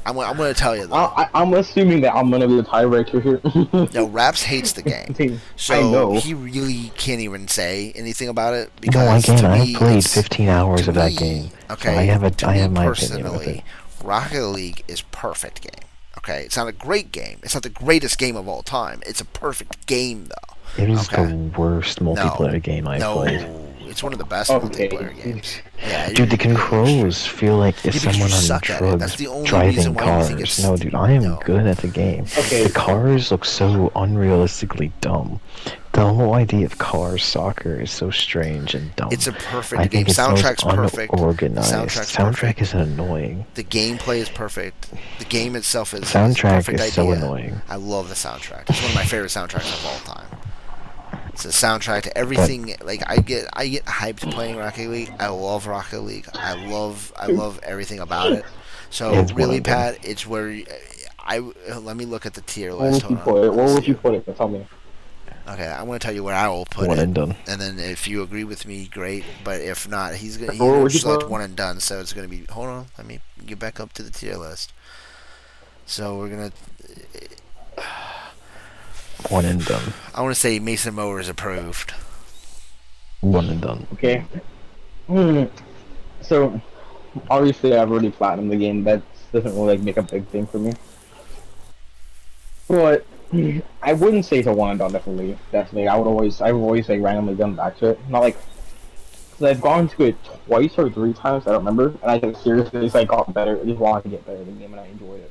S3: I'm going to tell you though.
S2: I'm assuming that I'm gonna be the tiebreaker here.
S3: No, Raps hates the game, so
S2: I know.
S3: he really can't even say anything about it
S1: No, I
S3: because
S1: can.
S3: to
S1: I've
S3: me,
S1: played
S3: it's-
S1: 15 hours
S3: to
S1: of that
S3: me,
S1: game.
S3: Okay,
S1: So I have
S3: to
S1: my
S3: me
S1: opinion with
S3: personally,
S1: it.
S3: Rocket League is perfect game. Okay, it's not a great game. It's not the greatest game of all time. It's a perfect game though.
S1: It is
S3: Okay.
S1: the worst multiplayer game I've
S3: No,
S1: played.
S3: it's one of the best
S2: Okay.
S3: multiplayer games. Yeah,
S1: Dude, the controls feel like
S3: Yeah,
S1: it's
S3: because you
S1: someone on
S3: suck at it. That's
S1: drugs
S3: the only
S1: driving
S3: reason why you think
S1: cars.
S3: it's-
S1: No, dude, I am
S3: No.
S1: good at the game.
S2: Okay.
S1: The cars look so unrealistically dumb. The whole idea of cars soccer is so strange and dumb.
S3: It's a
S1: I
S3: perfect game.
S1: think it's
S3: Soundtrack's
S1: most
S3: perfect.
S1: unorganized.
S3: Soundtrack's
S1: Soundtrack
S3: perfect.
S1: is annoying.
S3: The gameplay is perfect. The game itself is
S1: Soundtrack
S3: a perfect
S1: is so
S3: idea.
S1: annoying.
S3: I love the soundtrack. It's one of my favorite soundtracks of all time. It's a soundtrack to everything. Like I get hyped playing Rocket League. I love Rocket League. I love everything about it. So
S1: It's
S3: really,
S1: one of them.
S3: Pat, it's where let me look at the tier
S2: Where
S3: list.
S2: would you
S3: Hold
S2: put
S3: on.
S2: it? Where would you put it? Tell me.
S3: Okay, I'm going to tell you where I will put
S1: One
S3: it.
S1: and done.
S3: And then if you agree with me, great. But if not, he
S2: Where would you
S3: select
S2: put it?
S3: one and done. So it's going to be. Hold on, let me get back up to the tier list. So we're gonna.
S1: One and done.
S3: I want to say Mason Mower is approved.
S1: One and done.
S2: Okay. So, obviously, I've already platinumed the game. That doesn't really like make a big thing for me. But I wouldn't say it's a one and done. Definitely. I've always like randomly gone back to it. Not like, cause I've gone to it twice or 3 times. I don't remember. And I think seriously, it's like got better. I just wanted to get better at the game, and I enjoyed it.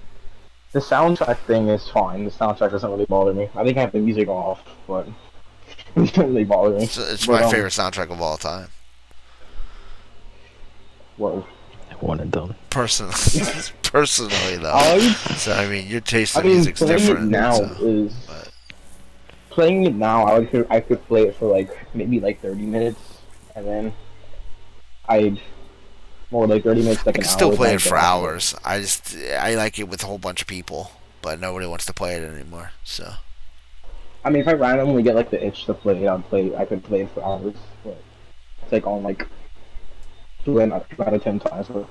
S2: The soundtrack thing is fine. The soundtrack doesn't really bother me. I think I have the music off, but it doesn't really bother me.
S3: It's
S2: But,
S3: my favorite soundtrack of all time.
S2: Whoa.
S1: One and done.
S3: Personally, though.
S2: I
S3: So I mean, your taste
S2: I
S3: in
S2: mean,
S3: music's
S2: playing
S3: different.
S2: it now
S3: so,
S2: is
S3: but
S2: playing it now. I could play it for like maybe like 30 minutes, and then I'd More like 30 minutes, like
S3: I
S2: an
S3: can
S2: hour.
S3: still play
S2: then
S3: it for
S2: get off.
S3: hours. I like it with a whole bunch of people, but nobody wants to play it anymore. So
S2: I mean, if I randomly get like the itch to play it, I could play it for hours. But it's like on like 2 out of 10 times. But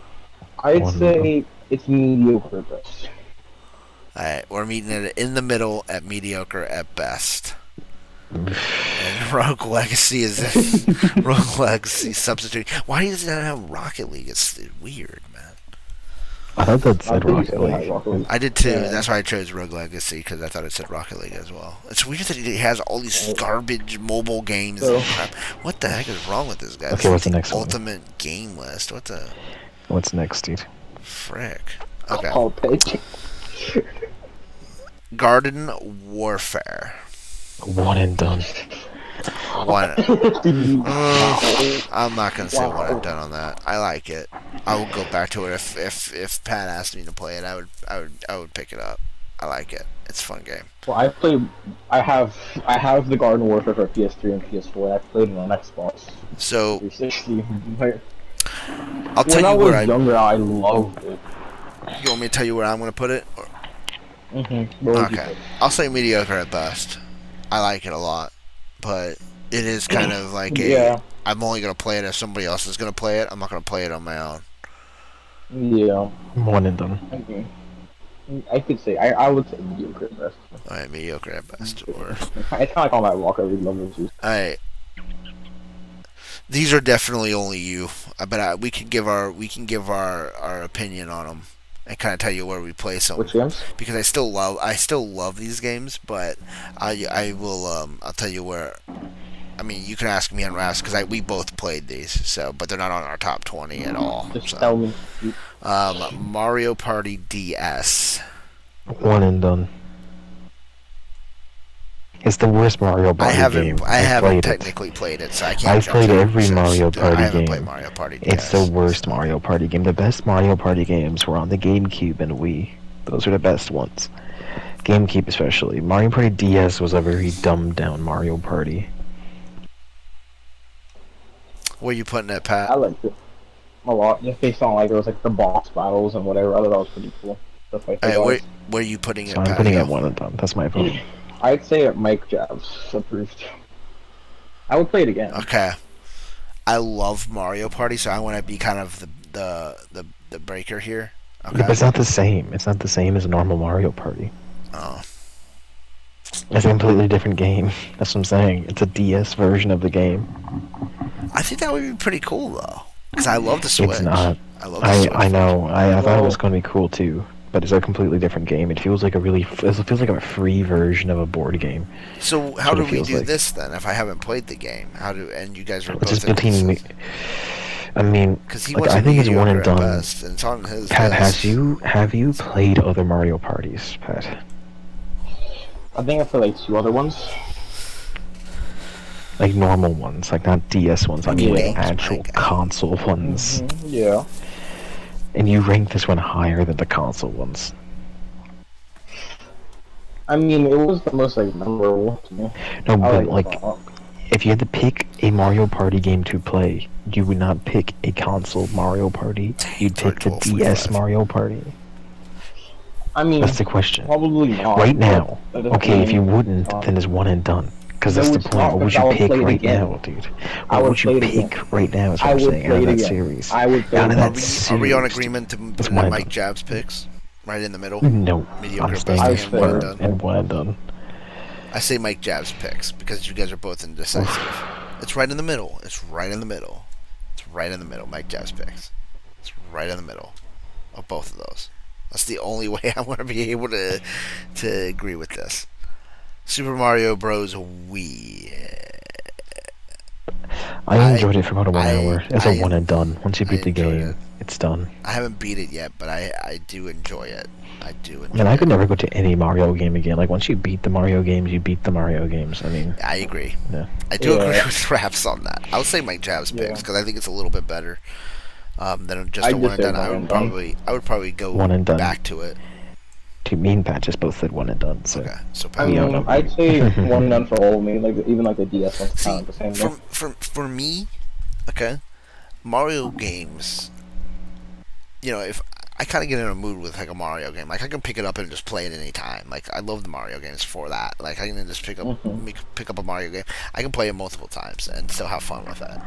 S2: I'd
S1: One.
S2: say it's mediocre at best.
S3: alright, we're meeting it in the middle at mediocre at best. And Rogue Legacy is Rogue Legacy substitute. Why does it not have Rocket League? It's weird, man.
S1: I thought that said
S2: think
S1: Rocket
S2: it
S1: League.
S2: had Rocket League.
S3: I did too.
S2: Yeah.
S3: That's why I chose Rogue Legacy, because I thought it said Rocket League as well. It's weird that it has all these garbage mobile games and crap. What the heck is wrong with this guy?
S1: Okay,
S3: This is
S1: what's the next one?
S3: ultimate game list. What the
S1: What's next, dude?
S3: frick? Okay.
S2: Oh, pitch.
S3: Garden Warfare.
S1: One and done.
S3: One. I'm not gonna say one and done on that. I like it. I will go back to it if Pat asked me to play it. I would pick it up. I like it. It's a fun game.
S2: Well, I have the Garden Warfare for PS3 and PS4. I've played it on Xbox
S3: So
S2: 360. Like,
S3: I'll tell
S2: when I
S3: you
S2: was
S3: where I.
S2: younger, I loved it.
S3: You want me to tell you where I'm gonna put it? Or,
S2: What would you
S3: okay.
S2: say?
S3: I'll say mediocre at best. I like it a lot, but it is kind of like a.
S2: Yeah.
S3: I'm only gonna play it if somebody else is gonna play it. I'm not gonna play it on my own.
S2: Yeah.
S1: One and done.
S2: Okay. I could say I would say mediocre at best.
S3: All right, mediocre at best. Or
S2: It's kind of like all that Rocket League lovers.
S3: all right. These are definitely only you, but we can give our opinion on them and kind of tell you where we place them.
S2: Which games?
S3: Because I still love these games, but I will I'll tell you where. I mean, you can ask me on Raps because we both played these, so but they're not on our top 20 at all.
S2: Just
S3: So.
S2: tell me.
S3: Mario Party DS.
S1: One and done. It's the worst Mario Party game.
S3: I haven't
S1: played
S3: technically played it, so I can't.
S1: I've
S3: judge
S1: played
S3: it.
S1: every
S3: So,
S1: Mario Party
S3: I haven't
S1: game.
S3: played Mario Party DS.
S1: It's the worst Mario Party game. The best Mario Party games were on the GameCube and Wii. Those are the best ones. GameCube especially. Mario Party DS was a very dumbed down Mario Party.
S3: Where you putting it, Pat?
S2: I liked it a lot, just based on like there was like the boss battles and whatever. I thought that was pretty cool. Stuff like
S3: Hey,
S2: that.
S3: where are you putting it,
S1: So I'm
S3: Pat?
S1: putting it one and done. That's my vote.
S2: I'd say it Mike Jabs approved. I would play it again.
S3: Okay. I love Mario Party, so I want to be kind of the breaker here. Okay.
S1: Yeah, but it's not the same. It's not the same as a normal Mario Party.
S3: Oh.
S1: It's a completely different game. That's what I'm saying. It's a DS version of the game.
S3: I think that would be pretty cool though, because I love the Switch.
S1: It's not.
S3: I love the Switch.
S1: I know. I thought it was
S2: Well-
S1: going to be cool too, but it's a completely different game. It feels like it feels like a free version of a board game.
S3: So how
S1: what
S3: do
S1: it
S3: we
S1: feels
S3: do
S1: like.
S3: this then? If I haven't played the game, and you guys are
S1: It's just
S3: both
S1: between me. I mean,
S3: because he
S1: like,
S3: wants
S1: I think it's one and
S3: mediocre at
S1: done.
S3: best, and it's on his
S1: Pat,
S3: list.
S1: have you played other Mario parties, Pat?
S2: I think I played like 2 other ones.
S1: Like normal ones, like not DS ones. I mean,
S3: Yeah.
S1: like actual
S3: Like,
S1: console ones.
S2: Yeah.
S1: And you rank this one higher than the console ones.
S2: I mean, it was the most like memorable to me.
S1: No,
S2: I
S1: but
S2: like
S1: like,
S2: it a lot.
S1: if you had to pick a Mario Party game to play, you would not pick a console Mario Party. You'd pick the
S3: 12:45.
S1: DS Mario Party.
S2: I mean,
S1: That's the question.
S2: probably not.
S1: Right now.
S2: but that doesn't
S1: Okay, if you
S2: mean-
S1: wouldn't, then it's one and done. Because
S2: No,
S1: that's the
S2: it's
S1: point.
S2: not,
S1: What would
S2: because I
S1: you
S2: would
S1: pick
S2: play it
S1: right
S2: again.
S1: now, dude?
S2: I
S1: What
S2: would
S1: would you
S2: play it again.
S1: pick right now? Is
S2: I
S1: what I'm
S2: would
S1: saying. Out
S2: play
S1: of
S2: it
S1: that
S2: again.
S1: series.
S2: I would play
S1: Out
S2: it
S1: of
S2: again.
S1: that
S3: Are we on
S1: series,
S3: agreement to
S1: It's
S3: put
S1: one and
S3: Mike
S1: done.
S3: Jab's picks right in the middle?
S1: No,
S3: Mediocre
S1: I'm
S3: at
S1: staying
S3: best
S1: with
S2: and one and
S3: done.
S1: and one and done.
S3: I say Mike Jab's picks because you guys are both indecisive. It's right in the middle. It's right in the middle. It's right in the middle. Mike Jab's picks. It's right in the middle of both of those. That's the only way I want to be able to agree with this. Super Mario Bros. Wii.
S1: I enjoyed it for about 1
S3: I-
S1: hour. It's
S3: I-
S1: a one and done. Once you
S3: I
S1: beat the
S3: enjoyed
S1: game,
S3: it.
S1: it's done.
S3: I haven't beat it yet, but I do enjoy it. I do enjoy
S1: And I
S3: it.
S1: could never go to any Mario game again. Like once you beat the Mario games, you beat the Mario games. I mean,
S3: I agree.
S1: yeah.
S3: I do
S2: Yeah.
S3: agree with Raps on that. I would say Mike Jab's
S2: Yeah.
S3: picks because I think it's a little bit better than just
S2: I'd
S3: a one
S2: just
S3: and
S2: say
S3: done.
S2: one and done.
S3: I would probably go
S1: One and done.
S3: back to it.
S1: Me and Pat just both said one and done. So
S3: Okay, so
S2: I
S3: Pat,
S1: Yeah,
S2: mean,
S1: no.
S2: I'd say one and done for all of me. Like even like the DS one's
S3: see,
S2: kind of the same. Way.
S3: for me, okay, Mario games you know, if I kind of get in a mood with like a Mario game, like I can pick it up and just play it any time. Like I love the Mario games for that. Like I can just pick up a Mario game. I can play it multiple times and still have fun with that,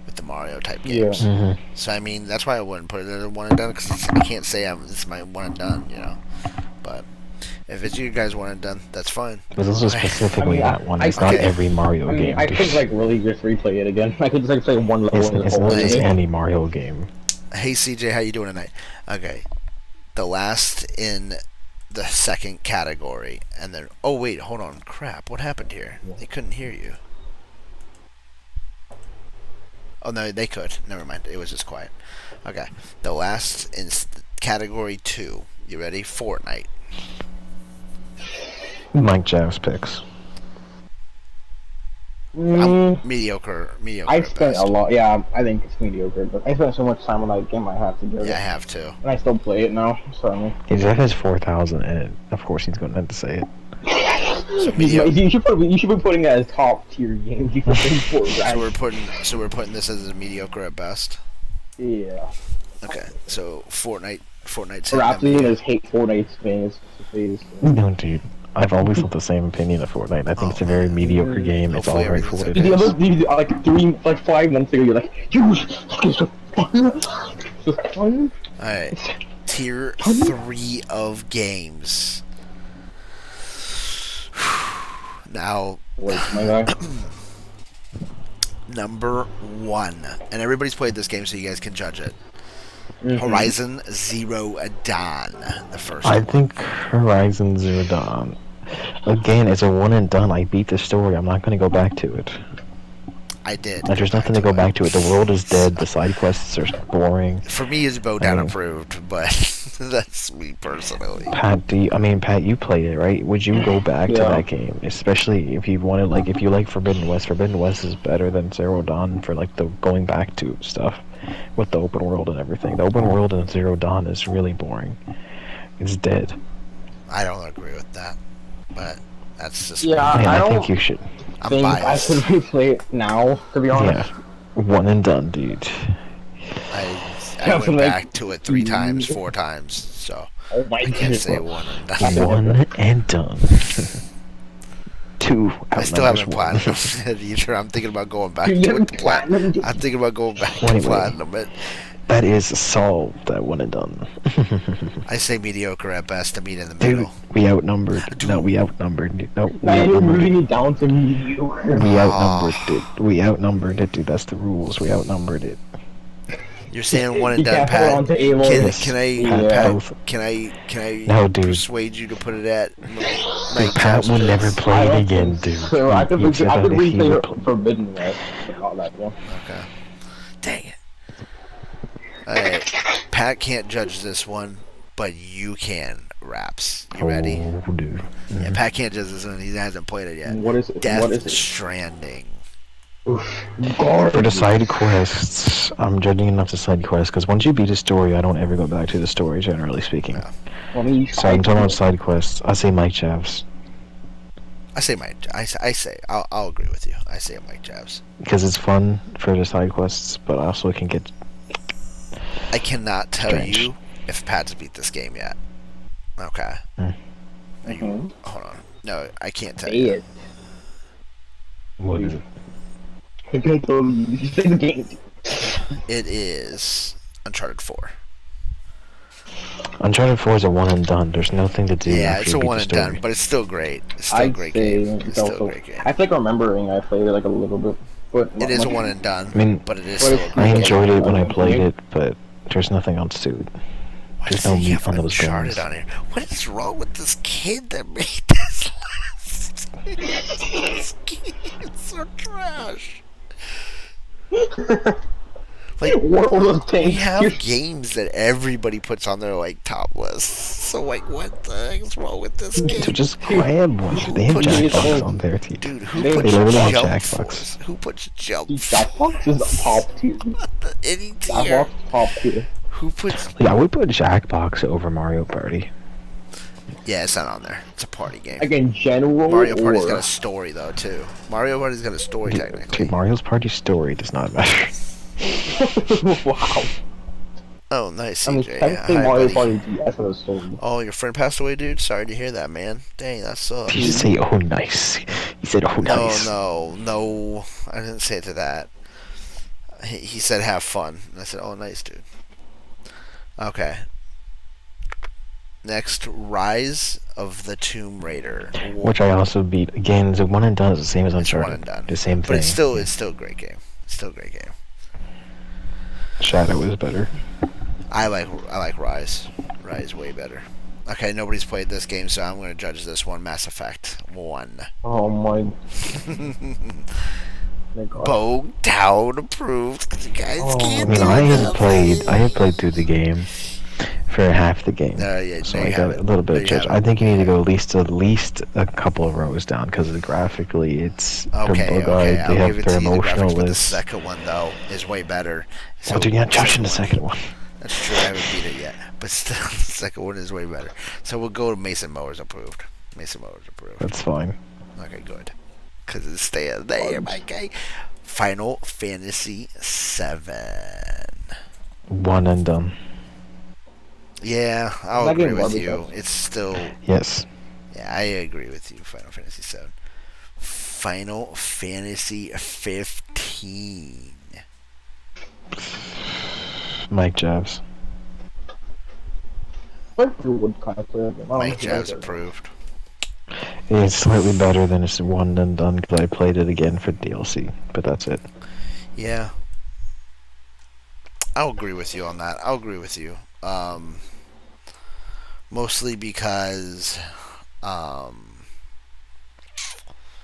S3: with the Mario type games.
S2: Yeah.
S3: So I mean, that's why I wouldn't put it as a one and done, because I can't say it's my one and done, you know. But if it's you guys one and done, that's fine.
S1: But this is specifically that one. It's not
S3: okay.
S1: every Mario
S2: I mean,
S1: game.
S2: I could like really just replay it again. I could just like play one level.
S1: It's not just any Mario game.
S3: Hey CJ, how you doing tonight? Okay, the last in the second category, and then oh wait, hold on, crap, what happened here? They couldn't hear you. Oh no, they could. Never mind, it was just quiet. Okay, the last in category 2. You ready? Fortnite.
S1: Mike Jav's picks.
S3: Mediocre.
S2: I
S3: at
S2: spent
S3: best.
S2: a lot. Yeah, I think it's mediocre, but I spent so much time on that game. I have to do it.
S3: Yeah, I have to.
S2: And I still play it now. So I mean,
S1: Jeff has 4,000 in it. Of course, he's going to have to say it.
S3: So mediocre.
S2: you should be putting it as top tier game. You should put Fortnite.
S3: So we're putting this as a mediocre at best.
S2: Yeah.
S3: Okay, so Fortnite's
S2: Raptors just hate Fortnite's fans.
S1: No, dude. I've always held the same opinion of Fortnite. I think it's a very mediocre game. It's all right for what it
S2: The
S1: is.
S2: other, like 5 months ago, you're like, you it's so fun. So fun.
S3: Alright, tier 3 of games. Now,
S2: Wait, my guy.
S3: number 1, and everybody's played this game, so you guys can judge it. Horizon Zero Dawn, the first
S1: I
S3: one.
S1: think Horizon Zero Dawn. Again, it's a one and done. I beat the story. I'm not going to go back to it.
S3: I did.
S1: Like, there's nothing to go back to it. The world is dead. The side quests are boring.
S3: For me, it's bow down approved, but that's me personally.
S1: Pat, Pat, you played it, right? Would you go back to that game? Especially if you wanted, like, if you like Forbidden West. Forbidden West is better than Zero Dawn for, like, the going back to stuff with the open world and everything. The open world in Zero Dawn is really boring. It's dead.
S3: I don't agree with that, but that's just
S2: Yeah,
S3: me.
S1: Man,
S2: I
S1: I think
S2: don't
S1: you should.
S3: I'm
S2: think I
S3: biased.
S2: should replay it now, to be honest.
S1: Yeah. One and done, dude.
S3: I went back to it 3 times, 4 times, so
S2: Oh my
S3: I can't
S2: goodness.
S3: say one and done.
S1: One and done. 2
S3: I still
S1: outnumbers
S3: haven't
S1: one.
S3: platinum either. I'm thinking about going back
S2: You
S3: to
S2: haven't
S3: it. I'm
S2: platinum?
S3: thinking about going back to
S1: Wait.
S3: platinum. But
S1: That is solved, that one and done.
S3: I say mediocre at best to meet in the
S1: Dude,
S3: middle.
S1: we outnumbered. No, we outnumbered. No, we
S2: Now you're
S1: outnumbered
S2: moving
S1: it.
S2: it down to mediocre.
S1: We outnumbered it. We outnumbered it, dude. That's the rules. We outnumbered it.
S3: You're saying one and
S2: You
S3: done,
S2: can't hold on
S3: Pat.
S2: to A1.
S3: Can I,
S2: Yeah.
S3: Pat,
S1: Both.
S3: can I
S1: No, dude.
S3: persuade you to put it at?
S1: Dude, Pat will never play it again, dude.
S2: So I could
S1: He said that if he
S2: replay
S1: would
S2: Forbidden West. Not that one.
S3: Okay. Dang it. Alright. Pat can't judge this one, but you can, Raps. You ready?
S1: Oh, dude.
S3: Yeah, Pat can't judge this one. He hasn't played it yet.
S2: What is it?
S3: Death
S2: What is it?
S3: Stranding.
S2: Oof.
S1: For the side quests, I'm judging enough to side quests, because once you beat a story, I don't ever go back to the story, generally speaking.
S3: Yeah.
S2: I mean,
S1: So I'm talking about side quests. I say Mike Chavs,
S3: I say, I'll agree with you. I say Mike Jabs.
S1: because it's fun for the side quests, but also it can get...
S3: I cannot tell
S1: Strange.
S3: you if Pat's beat this game yet. Okay. Are you, hold on. No, I can't tell
S2: Say
S3: you.
S2: it.
S1: What is it?
S2: I'm gonna tell you. You say the game.
S3: It is Uncharted 4.
S1: Uncharted 4 is a one and done. There's nothing to do
S3: Yeah,
S1: after
S3: it's
S1: you
S3: a
S1: beat
S3: one
S1: the
S3: and
S1: story.
S3: done, but it's still great. It's still a
S2: I'd
S3: great
S2: say
S3: game. It's
S2: it's
S3: still a
S2: also.
S3: great game.
S2: I think remembering I played it like a little bit, but not
S3: It is a
S2: much.
S3: one and done,
S1: I mean,
S3: but it is
S2: but
S3: still a
S2: it's-
S3: great
S1: I
S3: game.
S1: enjoyed it when I played it, but there's nothing else to it.
S3: Why
S1: There's
S3: does
S1: no
S3: he
S1: meat
S3: have
S1: on those
S3: Uncharted
S1: bones.
S3: on here? What is wrong with this kid that made this list? This kid is so trash. Like,
S2: What were those
S3: we
S2: things?
S3: have games that everybody puts on their like top lists. So like, what the heck is wrong with this
S1: So
S3: kid?
S1: just grab one. They have
S3: put
S1: Jackbox
S2: it-
S1: on there, too.
S3: Dude, who
S2: They
S3: puts
S1: literally have
S3: Jump
S1: Jackbox.
S3: Force? Who puts Jump
S2: Jackbox is top tier.
S3: Any tier?
S2: Jackbox top tier.
S3: Who puts?
S1: Yeah, I would put Jackbox over Mario Party.
S3: Yeah, it's not on there. It's a party game.
S2: Again, general
S3: Mario Party's
S2: or
S3: got a story though too. Mario Party's got a story technically.
S1: Dude, Mario's Party story does not matter.
S2: wow.
S3: Oh, nice,
S2: I mean,
S3: CJ.
S2: technically
S3: Hi,
S2: Mario
S3: buddy.
S2: Party DS for the story.
S3: Oh, your friend passed away, dude? Sorry to hear that, man. Dang, that
S1: Did you
S3: sucks.
S1: just say, oh, nice? He said, oh,
S3: No,
S1: nice.
S3: no. I didn't say it to that. He said have fun. And I said, oh, nice, dude. Okay. Next, Rise of the Tomb Raider.
S1: Which I also beat. Again, the one and done is the same as
S3: It's one
S1: Uncharted.
S3: and done.
S1: The same thing.
S3: But it's still a great game. It's still a great game.
S1: Shadow is better.
S3: I like Rise. Rise way better. Okay, nobody's played this game, so I'm going to judge this one. Mass Effect 1.
S2: Oh my god.
S3: Bogged down approved. 'Cause you guys
S2: Oh,
S1: I
S3: can't
S1: mean,
S3: do
S1: I had
S3: nothing.
S1: played through the game for half the game.
S3: Yeah,
S1: So
S3: there
S1: I
S3: you
S1: got
S3: have
S1: a
S3: it.
S1: little bit
S3: There
S1: of
S3: you
S1: judge.
S3: have it.
S1: I think you need to go at least a couple of rows down because graphically it's
S3: Okay,
S1: they
S3: I'll
S1: have
S3: give it
S1: their
S3: to you the
S1: emotional
S3: graphics, but the
S1: lists.
S3: second one though is way better. So
S1: Oh, dude, you're not touching the
S3: one-
S1: second one.
S3: That's true. I haven't beat it yet, but still, the second one is way better. So we'll go to Mason Mowers approved. Mason Mowers approved.
S1: That's fine.
S3: Okay, good. Because it's staying there, my guy. Final Fantasy 7.
S1: One and done.
S3: Yeah, I'll
S2: That
S3: agree
S2: game
S3: with
S2: garbage
S3: you.
S2: sucks.
S3: It's still.
S1: Yes.
S3: Yeah, I agree with you. Final Fantasy 7. Final Fantasy 15.
S1: Mike Jabs.
S2: But you would kind of play it.
S3: Mike Jabs approved.
S1: It's slightly better than it's one and done because I played it again for DLC, but that's it.
S3: Yeah. I'll agree with you on that. I'll agree with you. Mostly because,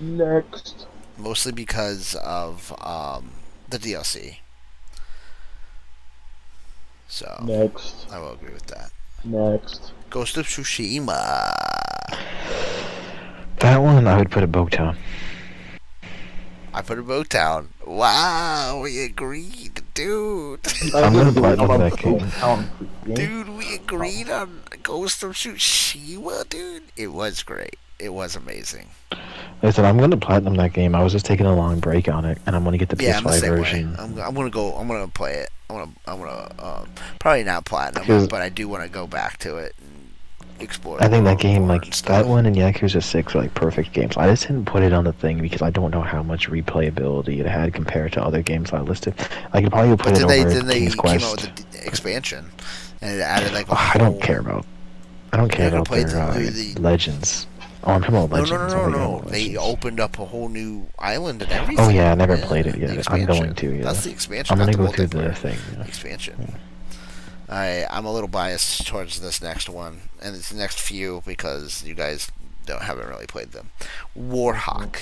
S2: Next.
S3: mostly because of the DLC. So
S2: Next.
S3: I will agree with that.
S2: Next.
S3: Ghost of Tsushima.
S1: That one I would put a Bogtown.
S3: I put a boat down. Wow, we agreed, dude.
S1: I'm gonna platinum that game.
S3: Dude, we agreed on Ghost of Tsushima, dude. It was great. It was amazing.
S1: Listen, I'm gonna platinum that game. I was just taking a long break on it, and I'm gonna get the
S3: Yeah, I'm the
S1: PS5
S3: same
S1: version.
S3: way. I'm gonna go. I'm gonna play it. I'm gonna probably not platinum,
S1: Because-
S3: but I do want to go back to it and explore.
S1: I think
S3: the
S1: that game,
S3: world
S1: like
S3: and stuff.
S1: that one and Yakuza 6, are like perfect games. I just didn't put it on the thing because I don't know how much replayability it had compared to other games I listed. I could probably put
S3: But
S1: it
S3: then
S1: over
S3: they
S1: King's
S3: came out
S1: Quest.
S3: with the expansion, and it added like.
S1: I don't care about. I don't care
S3: You're gonna
S1: about
S3: play
S1: their
S3: the-
S1: Legends. Oh, I'm talking about
S3: No,
S1: Legends.
S3: no. They opened up a whole new island and everything.
S1: Oh yeah, I never
S3: Yeah,
S1: played it
S3: the
S1: yet. I'm
S3: expansion.
S1: going to. Yeah.
S3: That's the expansion.
S1: I'm
S3: not
S1: gonna
S3: the
S1: go through the
S3: multiplayer.
S1: thing. Yeah.
S3: Expansion. I'm a little biased towards this next one and this next few because you guys haven't really played them. Warhawk.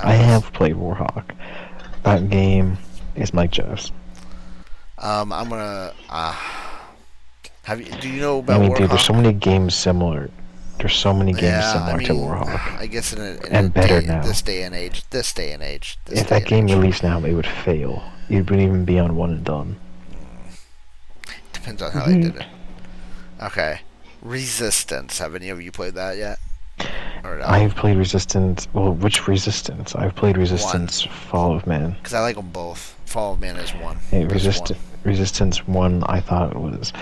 S1: I have played Warhawk. That game is Mike Jeffs.
S3: I'm gonna. Do you know about
S1: I mean,
S3: Warhawk?
S1: dude, there's so many games similar. There's so many games
S3: Yeah,
S1: similar
S3: I mean,
S1: to Warhawk.
S3: I guess in
S1: And better
S3: day,
S1: now.
S3: This day and age.
S1: If that game released now, it would fail. It wouldn't even be on one and done.
S3: Depends on how they did it. Okay. Resistance. Have any of you played that yet? Or no?
S1: I've played Resistance. Well, which Resistance? I've played Resistance Fall of Man.
S3: Because I like them both. Fall of Man is one.
S1: Hey,
S3: There's one.
S1: Resistance 1, I thought was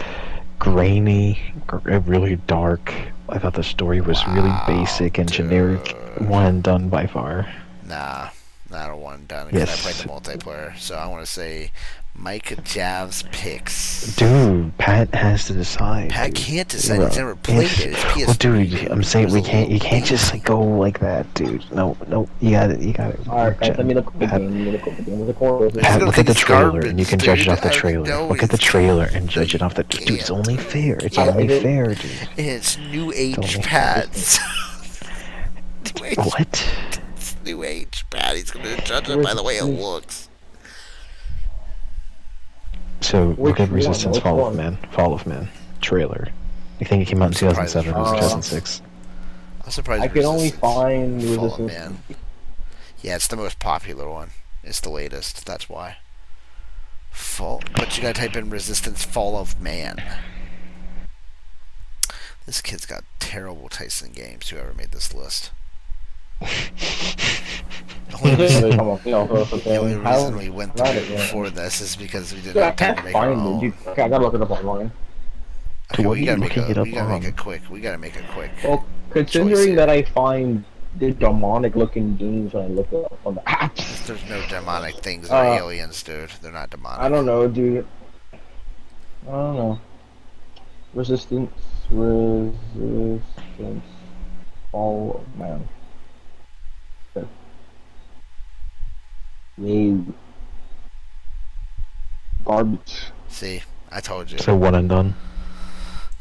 S1: grainy, really dark. I thought the story was really basic and generic.
S3: dude.
S1: One and done by far.
S3: Nah, not a one done. Because
S1: Yes.
S3: I played the multiplayer. So I want to say Mike Jav's picks.
S1: Dude, Pat has to decide.
S3: Pat
S1: dude.
S3: can't decide. He's never played
S1: Yes.
S3: it. It's PS3.
S1: Well, dude, I'm saying
S3: It
S1: we
S3: was a
S1: can't. You
S3: little
S1: can't just
S3: baby.
S1: like, go like that, dude. No, you got it. You got it.
S2: Alright, guys, let me look at the
S1: Pat,
S2: game. Let me look at the game. What's the core?
S3: Pat,
S1: Pat,
S3: gonna
S1: look
S3: think
S1: at the
S3: it's
S1: trailer,
S3: garbage,
S1: and you can judge it
S3: dude.
S1: off the
S3: I
S1: trailer.
S3: know
S1: Look at the
S3: it's
S1: trailer and
S3: garbage.
S1: judge it off the. Dude, it's only fair. It's
S3: Yeah,
S1: only
S2: it is.
S1: fair, dude.
S3: It's new age
S1: only-
S3: Pats. New age,
S1: What?
S3: it's new age Pat. He's gonna judge it by the way it looks.
S1: So
S2: Which
S1: look at
S2: one?
S1: Resistance
S2: Which
S1: Fall of
S2: one?
S1: Man. Fall of Man trailer. I think it came out in
S3: I'm surprised
S1: 2007 or
S3: it's
S2: Resistance.
S1: 2006.
S3: I'm surprised.
S2: I can only
S3: Resistance
S2: find
S3: Fall of
S2: Resistance.
S3: Man. Yeah, it's the most popular one. It's the latest. That's why. But you gotta type in Resistance Fall of Man. This kid's got terrible taste in games. Whoever made this list. only reason,
S2: Come on,
S3: the only reason we went through it
S2: yeah.
S3: before this is because we didn't
S2: Dude, I
S3: have time
S2: can't
S3: to make our
S2: find it,
S3: own.
S2: dude. Okay, I gotta look it up online.
S3: Okay,
S1: what
S3: we
S1: are
S3: gotta
S1: you
S3: make
S1: looking it
S3: a
S1: up
S3: we gotta make
S1: on?
S3: it quick. We gotta make a quick.
S2: Well,
S3: choice
S2: considering
S3: here.
S2: that I find the demonic looking games when I look it up on the apps.
S3: There's no demonic things. They're aliens, dude. They're not demonic.
S2: I don't know, dude. I don't know. Resistance. Oh, man. Okay. Yay. Garbage.
S3: See, I told you.
S1: So one and done.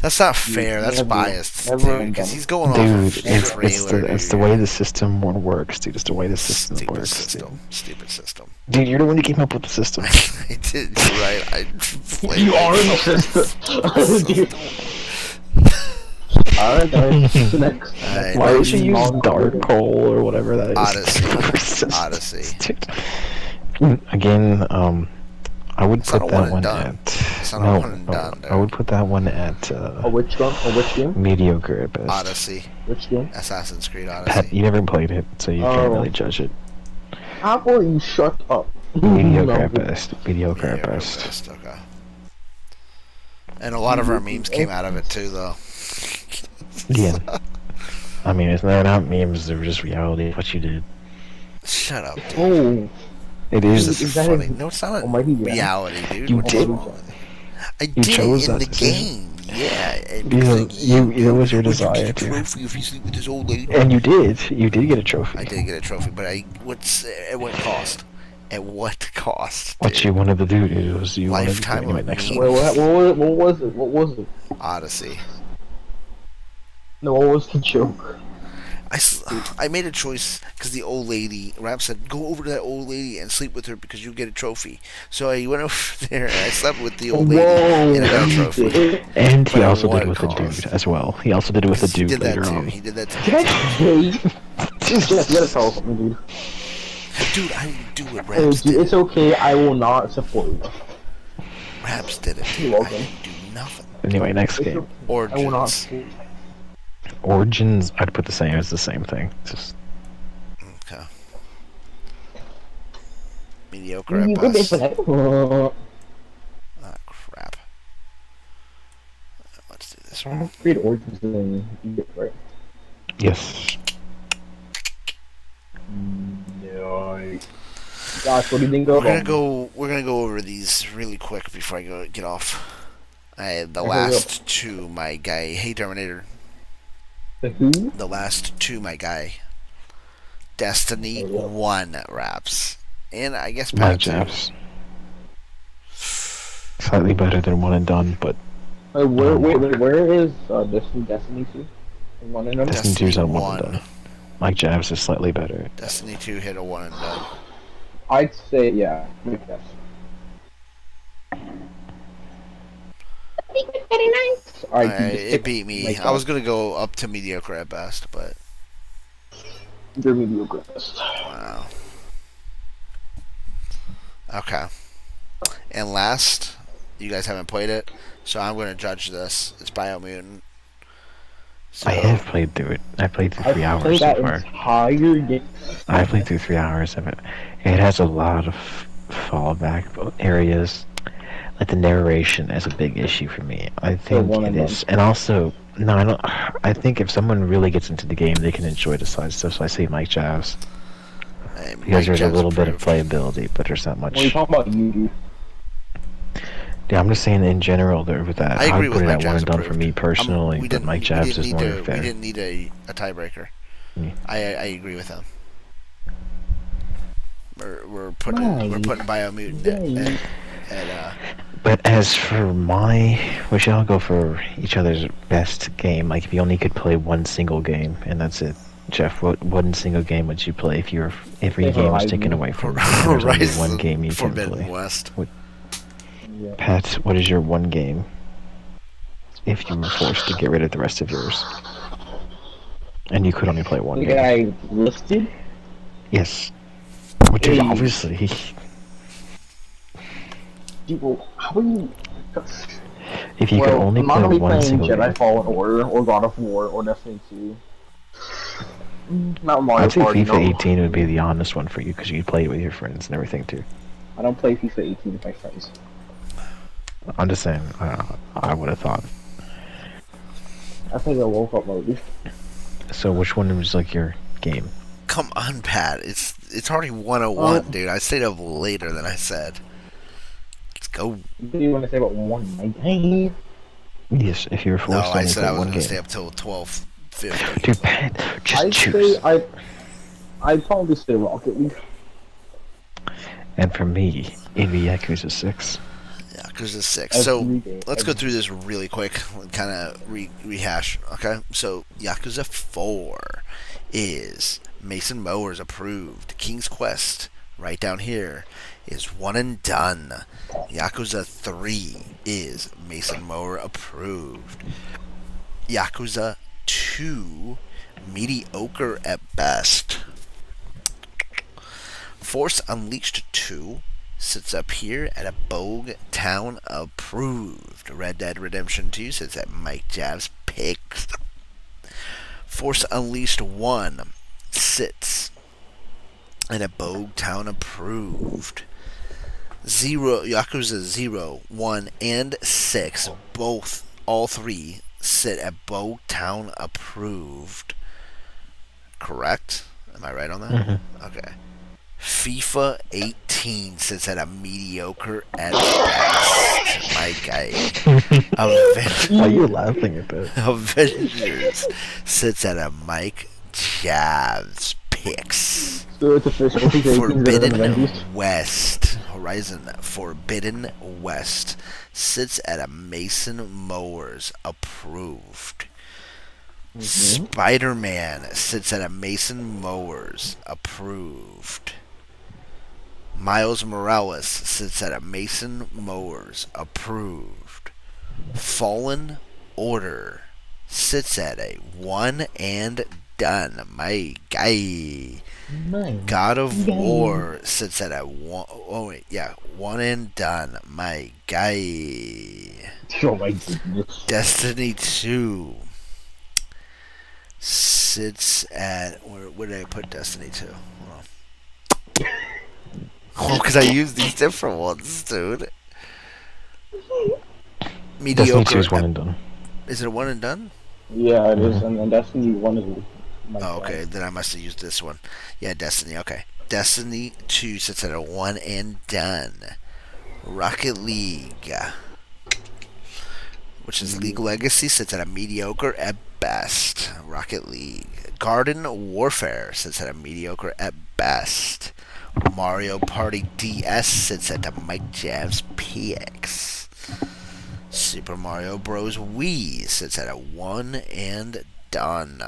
S3: That's not fair. That's
S2: Never-
S3: biased,
S2: never
S3: dude. Because
S2: done.
S3: he's going
S1: Dude,
S3: off of
S1: it's
S3: trailer.
S1: the way the system works, dude. It's the way the system
S3: Stupid
S1: works,
S3: system. Stupid system.
S1: dude. You're the one who came up with the system.
S3: I did. You're right. I
S2: You are in the system. Alright, guys. Next.
S3: Alright,
S1: Why would
S3: next.
S1: you use dark coal or whatever that is?
S3: Odyssey.
S1: Resistance,
S3: Odyssey.
S1: dude. Again, I would
S3: It's not
S1: put
S3: a one
S1: that
S3: and
S1: one
S3: done.
S1: at.
S3: It's not a
S1: No,
S3: one and done,
S1: I would put that one at
S2: Which one? Which game?
S1: mediocre at best.
S3: Odyssey.
S2: Which game?
S3: Assassin's Creed
S1: Pat,
S3: Odyssey.
S1: you never played it, so you can't really judge it.
S2: How about you shut up?
S1: Mediocre
S2: No,
S1: at best. Mediocre at
S3: Mediocre
S1: best.
S3: Okay. And a lot of our memes came out of it too, though.
S1: Yeah. I mean, they're not memes, they're just reality of what you did.
S3: Shut up, dude.
S2: Oh,
S1: It
S3: This
S1: is.
S3: is
S2: that
S3: funny.
S2: his-
S3: No, it's not a
S2: Almighty God.
S3: reality, dude.
S1: You
S3: What's
S1: did?
S3: wrong with it? I
S1: You
S3: did
S1: chose
S3: it in
S1: that
S3: the
S1: decision.
S3: game. Yeah. It,
S1: It was your
S3: would you
S1: desire
S3: get a
S1: to.
S3: trophy if you sleep with this old lady?
S1: And you did. You did get a trophy.
S3: I did get a trophy, but at what cost? At what cost?
S1: What
S3: dude?
S1: you wanted to do, dude, was you wanted to
S3: Lifetime
S1: anyway,
S3: of
S1: next
S3: me.
S1: one.
S2: wait, what was it? What was it?
S3: Odyssey.
S2: No, what was the joke?
S3: I made a choice because the old lady, Rap said, go over to that old lady and sleep with her because you get a trophy. So I went over there and I slept with the old lady and I got a trophy.
S1: And he
S3: But at
S1: also did
S3: what
S1: it with the
S3: cost?
S1: dude as well. He also did it with the
S3: He
S1: dude
S3: did that
S1: later
S3: too.
S1: on.
S3: He did that too.
S2: Can I hate? Jeff, you gotta tell us something, dude.
S3: Dude, I didn't do it.
S2: Hey,
S3: Raps
S2: dude,
S3: did
S2: it's
S3: it.
S2: okay. I will not support you.
S3: Raps did it. Dude.
S2: You're
S3: I
S2: welcome.
S3: didn't do nothing.
S1: Anyway, next
S2: It's
S1: game.
S2: okay. I will not.
S3: Origins.
S2: support you.
S1: Origins, I'd put the same as the same thing. Just
S3: Okay. Mediocre at
S2: You could
S3: best.
S2: make it.
S3: Ah, crap. Let's do this one.
S2: Create origins and Egypt, right?
S1: yes.
S2: No. Gosh, what do you think of?
S3: We're gonna go over these really quick before I get off. The
S2: Okay,
S3: last two, my guy. Hey, Terminator.
S2: The who?
S3: The last two, my guy. Destiny
S2: Oh, yeah.
S3: 1 Raps. And I guess
S1: My
S3: Pat 2.
S1: jabs. Slightly better than one and done, but
S2: Where is Destiny 2? One and done?
S1: Destiny 2's on one and
S3: one.
S1: done. My jabs is slightly better.
S3: Destiny 2 hit a 1 and done.
S2: I'd say, yeah. Yes. Alright,
S3: It beat me. I was gonna go up to mediocre at best, but
S2: You're mediocre.
S3: wow. Okay. And last, you guys haven't played it, so I'm gonna judge this. It's Biomutant. So,
S1: I have played through it. I played through 3 hours
S2: played
S1: so
S2: that
S1: far.
S2: entire game.
S1: I played through 3 hours of it. It has a lot of fallback areas. Like the narration is a big issue for me. I think
S2: one
S1: it
S2: and
S1: is, and also no, I don't. I think if someone really gets into the game, they can enjoy the side stuff. So I say Mike Javs because there's a little bit of playability, but there's not much.
S2: What are you talking about, you dude?
S1: Yeah, I'm just saying in general there with that.
S3: I agree
S1: I'd
S3: with
S1: put it
S3: Mike
S1: at one
S3: Javs
S1: and done for
S3: approved.
S1: me personally, but Mike Javs is more
S3: We
S1: fair.
S3: didn't need a tiebreaker.
S1: Yeah.
S3: I agree with him. We're putting Biomutant at
S1: But as for we should all go for each other's best game. Like if you only could play one single game, and that's it. Jeff, what one single game would you play if every game was taken away from you? and There's only
S3: Horizon
S1: one game you can
S3: Forbidden
S1: play.
S3: West.
S2: Yeah.
S1: Pat, what is your one game? If you were forced to get rid of the rest of yours, and you could only play one
S2: The
S1: game.
S2: guy listed?
S1: Yes. Which is
S2: Hey.
S1: obviously.
S2: People, how are you?
S1: If you could only
S2: I'm not
S1: play
S2: gonna be
S1: one
S2: playing
S1: single
S2: Jedi
S1: game.
S2: Fallen Order or God of War or Destiny 2. Not Mario
S1: I'd say
S2: Party,
S1: FIFA
S2: no.
S1: 18 would be the honest one for you because you play it with your friends and everything too.
S2: I don't play FIFA 18 with my friends.
S1: I'm just saying, I would have thought.
S2: I play the World Cup mode.
S1: So which one was like your game?
S3: Come on, Pat. It's already 101, dude. I stayed up later than I said. Let's go.
S2: What do you want to say about one night?
S1: Yes, if you were
S3: No,
S1: forced to
S3: I
S1: only
S3: said
S1: play
S3: I was
S1: one
S3: going to
S1: game.
S3: stay up till 12:50.
S1: Dude, Pat, just
S2: I'd
S1: choose.
S2: say I'd probably say Rocket League.
S1: And for me, it'd be Yakuza 6.
S3: Yeah, because it's 6.
S2: Every
S3: So
S2: day,
S3: let's go
S2: every-
S3: through this really quick, kind of rehash. Okay, so Yakuza 4 is Mason Mowers approved. King's Quest, right down here, is one and done. Yakuza 3 is Mason Mower approved. Yakuza 2, mediocre at best. Force Unleashed 2 sits up here at a Bogue Town approved. Red Dead Redemption 2 sits at Mike Jav's picks. Force Unleashed 1 sits at a Bogue Town approved. Yakuza 0, 1, and 6, all three sit at Bogue Town approved. Correct? Am I right on that?
S1: Mm-hmm.
S3: Okay. FIFA 18 sits at a mediocre at best. My guy.
S1: Why are you laughing at that?
S3: Avengers sits at a Mike Javs picks.
S2: So it's official. FIFA 18 is better than
S3: Forbidden
S2: Avengers.
S3: West. Horizon Forbidden West sits at a Mason Mowers approved. Spider-Man sits at a Mason Mowers approved. Miles Morales sits at a Mason Mowers approved. Fallen Order sits at a one and done. My guy. God of War sits at a one and done. My guy.
S2: Oh my goodness.
S3: Destiny 2 sits at where did I put Destiny 2? Hold on. Oh, because I used these different ones, dude.
S1: Destiny 2 is
S3: Mediocre.
S1: one and done.
S3: Is it a one and done?
S2: Yeah, it is, and then Destiny 1 is my
S3: Oh, okay. Then I must have used this one. Yeah, Destiny. Okay. Destiny 2 sits at a one and done. Rocket League, which is League Legacy, sits at a mediocre at best. Rocket League. Garden Warfare sits at a mediocre at best. Mario Party DS sits at the Mike Javs PX. Super Mario Bros. Wii sits at a one and done.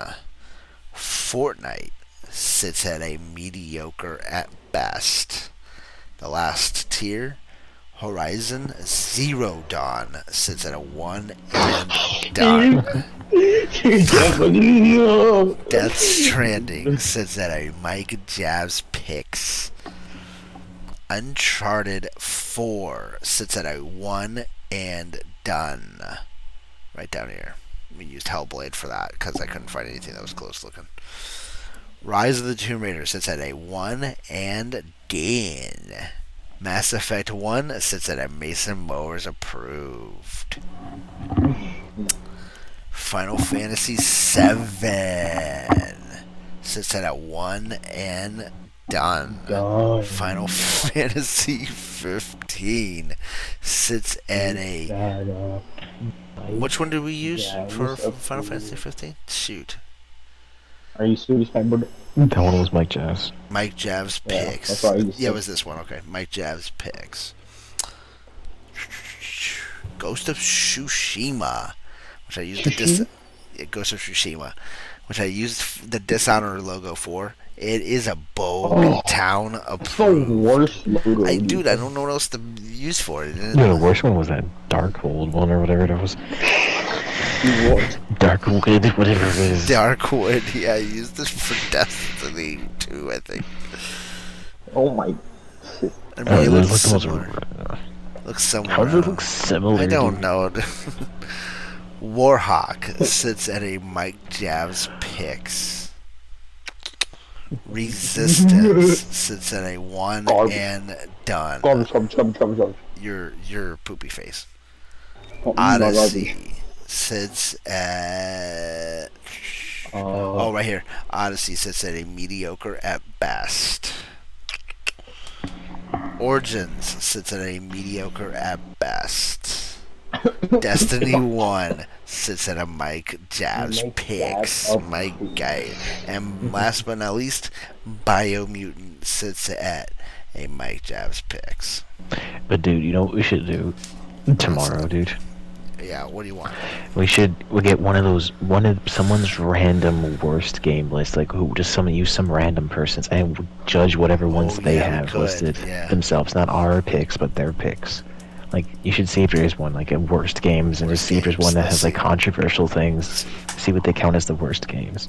S3: Fortnite sits at a mediocre at best. The last tier, Horizon Zero Dawn, sits at a one and done. Death Stranding sits at a Mike Javs picks. Uncharted 4 sits at a one and done. Right down here. We used Hellblade for that because I couldn't find anything that was close looking. Rise of the Tomb Raider sits at a one and done. Mass Effect 1 sits at a Mason Mowers approved. Final Fantasy 7 sits at a one and done. Final Fantasy 15 sits at a... Which one did we use for Final Fantasy 15? Shoot.
S2: Are you serious, my brother?
S1: That one was Mike Javs.
S3: Mike Javs
S2: Yeah,
S3: picks.
S2: that's what I used to
S3: Yeah, it
S2: say.
S3: was this one. Okay, Mike Javs picks. Ghost of Tsushima, which I used Ghost of Tsushima, which I used the Dishonor logo for. It is a Bogue Town
S2: It's the
S3: approved.
S2: worst logo.
S3: I don't know what else to use for it.
S1: No, the worst one was that Darkhold one or whatever it was.
S2: What?
S1: Darkwood, whatever it is.
S3: Darkwood, yeah, I used this for Destiny 2, I think.
S2: Oh my shit.
S3: I mean, it
S1: It
S3: looks
S1: looked almost-
S3: similar. Looks similar.
S1: How does it look similar?
S3: I don't
S1: dude?
S3: know. Warhawk sits at a Mike Javs picks. Resistance sits at a 1
S2: Garbage.
S3: and done.
S2: Garbage.
S3: Your poopy face.
S2: Oh, my garbage.
S3: Odyssey sits at. Oh, right here. Odyssey sits at a mediocre at best. Origins sits at a mediocre at best. Destiny 1 sits at a Mike Jabs
S2: Mike
S3: picks.
S2: Jabs.
S3: Mike Guy. And last but not least, Biomutant sits at a Mike Jabs picks.
S1: But dude, you know what we should do tomorrow, dude?
S3: Yeah, what do you want?
S1: We'll get one of someone's random worst game list, like use some random persons and we'll judge whatever ones they
S3: yeah, we
S1: have
S3: could,
S1: listed
S3: yeah.
S1: themselves, not our picks, but their picks. Like, you should see if there is one, like, at worst games, and
S3: Worst
S1: just see if there's one that
S3: games,
S1: has, like,
S3: let's see.
S1: controversial things. See what they count as the worst games.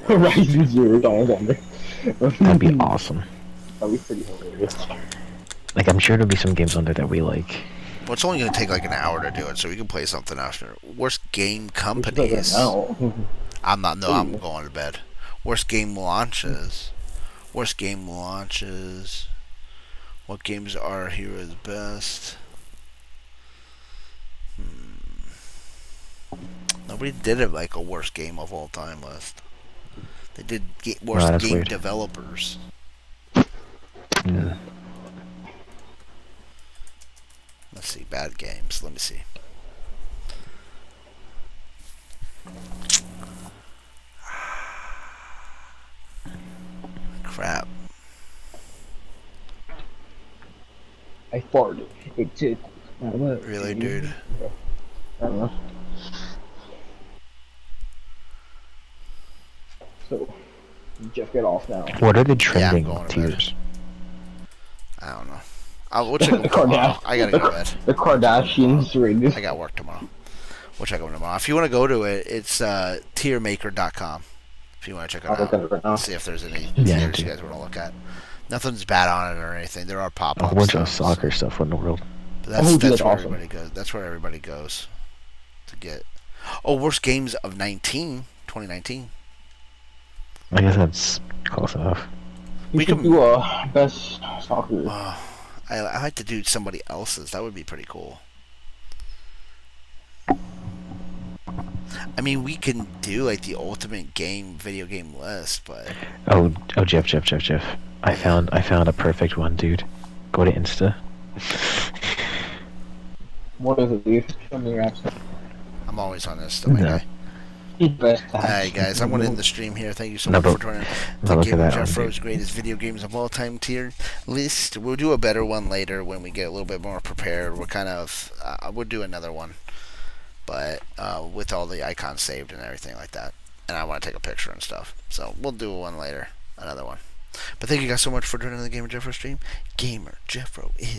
S2: Horizon Zero Dawn on there.
S1: That'd be awesome.
S2: That'd be pretty hilarious.
S1: Like, I'm sure there'll be some games on there that we like.
S3: Well, it's only going to take like an hour to do it, so we can play something after. Worst game
S2: We should
S3: companies.
S2: play that now.
S3: I'm not. No, I'm going to bed. Worst game launches. Worst game launches. What games are here as best? Nobody did it like a worst game of all time list. They did worst
S1: that's
S3: game
S1: weird.
S3: developers.
S1: Mm.
S3: Let's see, bad games. Let me see. Crap.
S2: I farted. It did.
S3: Really, dude?
S2: I don't know. So, Jeff, get off now.
S1: What are the
S3: Yeah, I'm
S1: trending
S3: going to bed.
S1: tiers?
S3: I don't know. We'll check them
S2: The
S3: tomorrow.
S2: Kardashians.
S3: I gotta go to bed.
S2: The Kardashians rated.
S3: I got work tomorrow. We'll check them tomorrow. If you want to go to it, it's tiermaker.com. If you want to check it
S2: I'll look at
S3: out,
S2: it right now.
S3: see if there's any
S1: Yeah,
S3: tiers you
S1: dude.
S3: guys want to look at. Nothing's bad on it or anything. There are
S1: A
S3: pop-ups.
S1: bunch of
S3: so-
S1: soccer stuff. What in the world?
S3: But
S2: Oh, dude,
S3: that's
S2: that's
S3: where
S2: awesome.
S3: everybody goes. That's where everybody goes to get. Oh, worst games of 2019.
S1: I guess that's close enough.
S2: We
S3: We
S2: should
S3: can-
S2: do a best soccer.
S3: I like to do somebody else's. That would be pretty cool. I mean, we can do like the ultimate video game list, but
S1: Oh, Jeff. I found a perfect one, dude. Go to Insta.
S2: What is it, dude? Show me your apps.
S3: I'm always on this. My
S1: Yeah.
S3: guy.
S2: Best
S3: Alright, guys, I'm going to end the stream here. Thank you so
S1: No,
S3: much for
S1: but-
S3: joining
S1: but
S3: the
S1: look
S3: Game
S1: at
S3: of
S1: that one,
S3: Jeffro's
S1: dude.
S3: greatest video games of all time tier list. We'll do a better one later when we get a little bit more prepared. We're kind of, we'll do another one, but with all the icons saved and everything like that. And I want to take a picture and stuff. So we'll do one later, another one. But thank you guys so much for joining the Gamer Jeffro stream. Gamer Jeffro is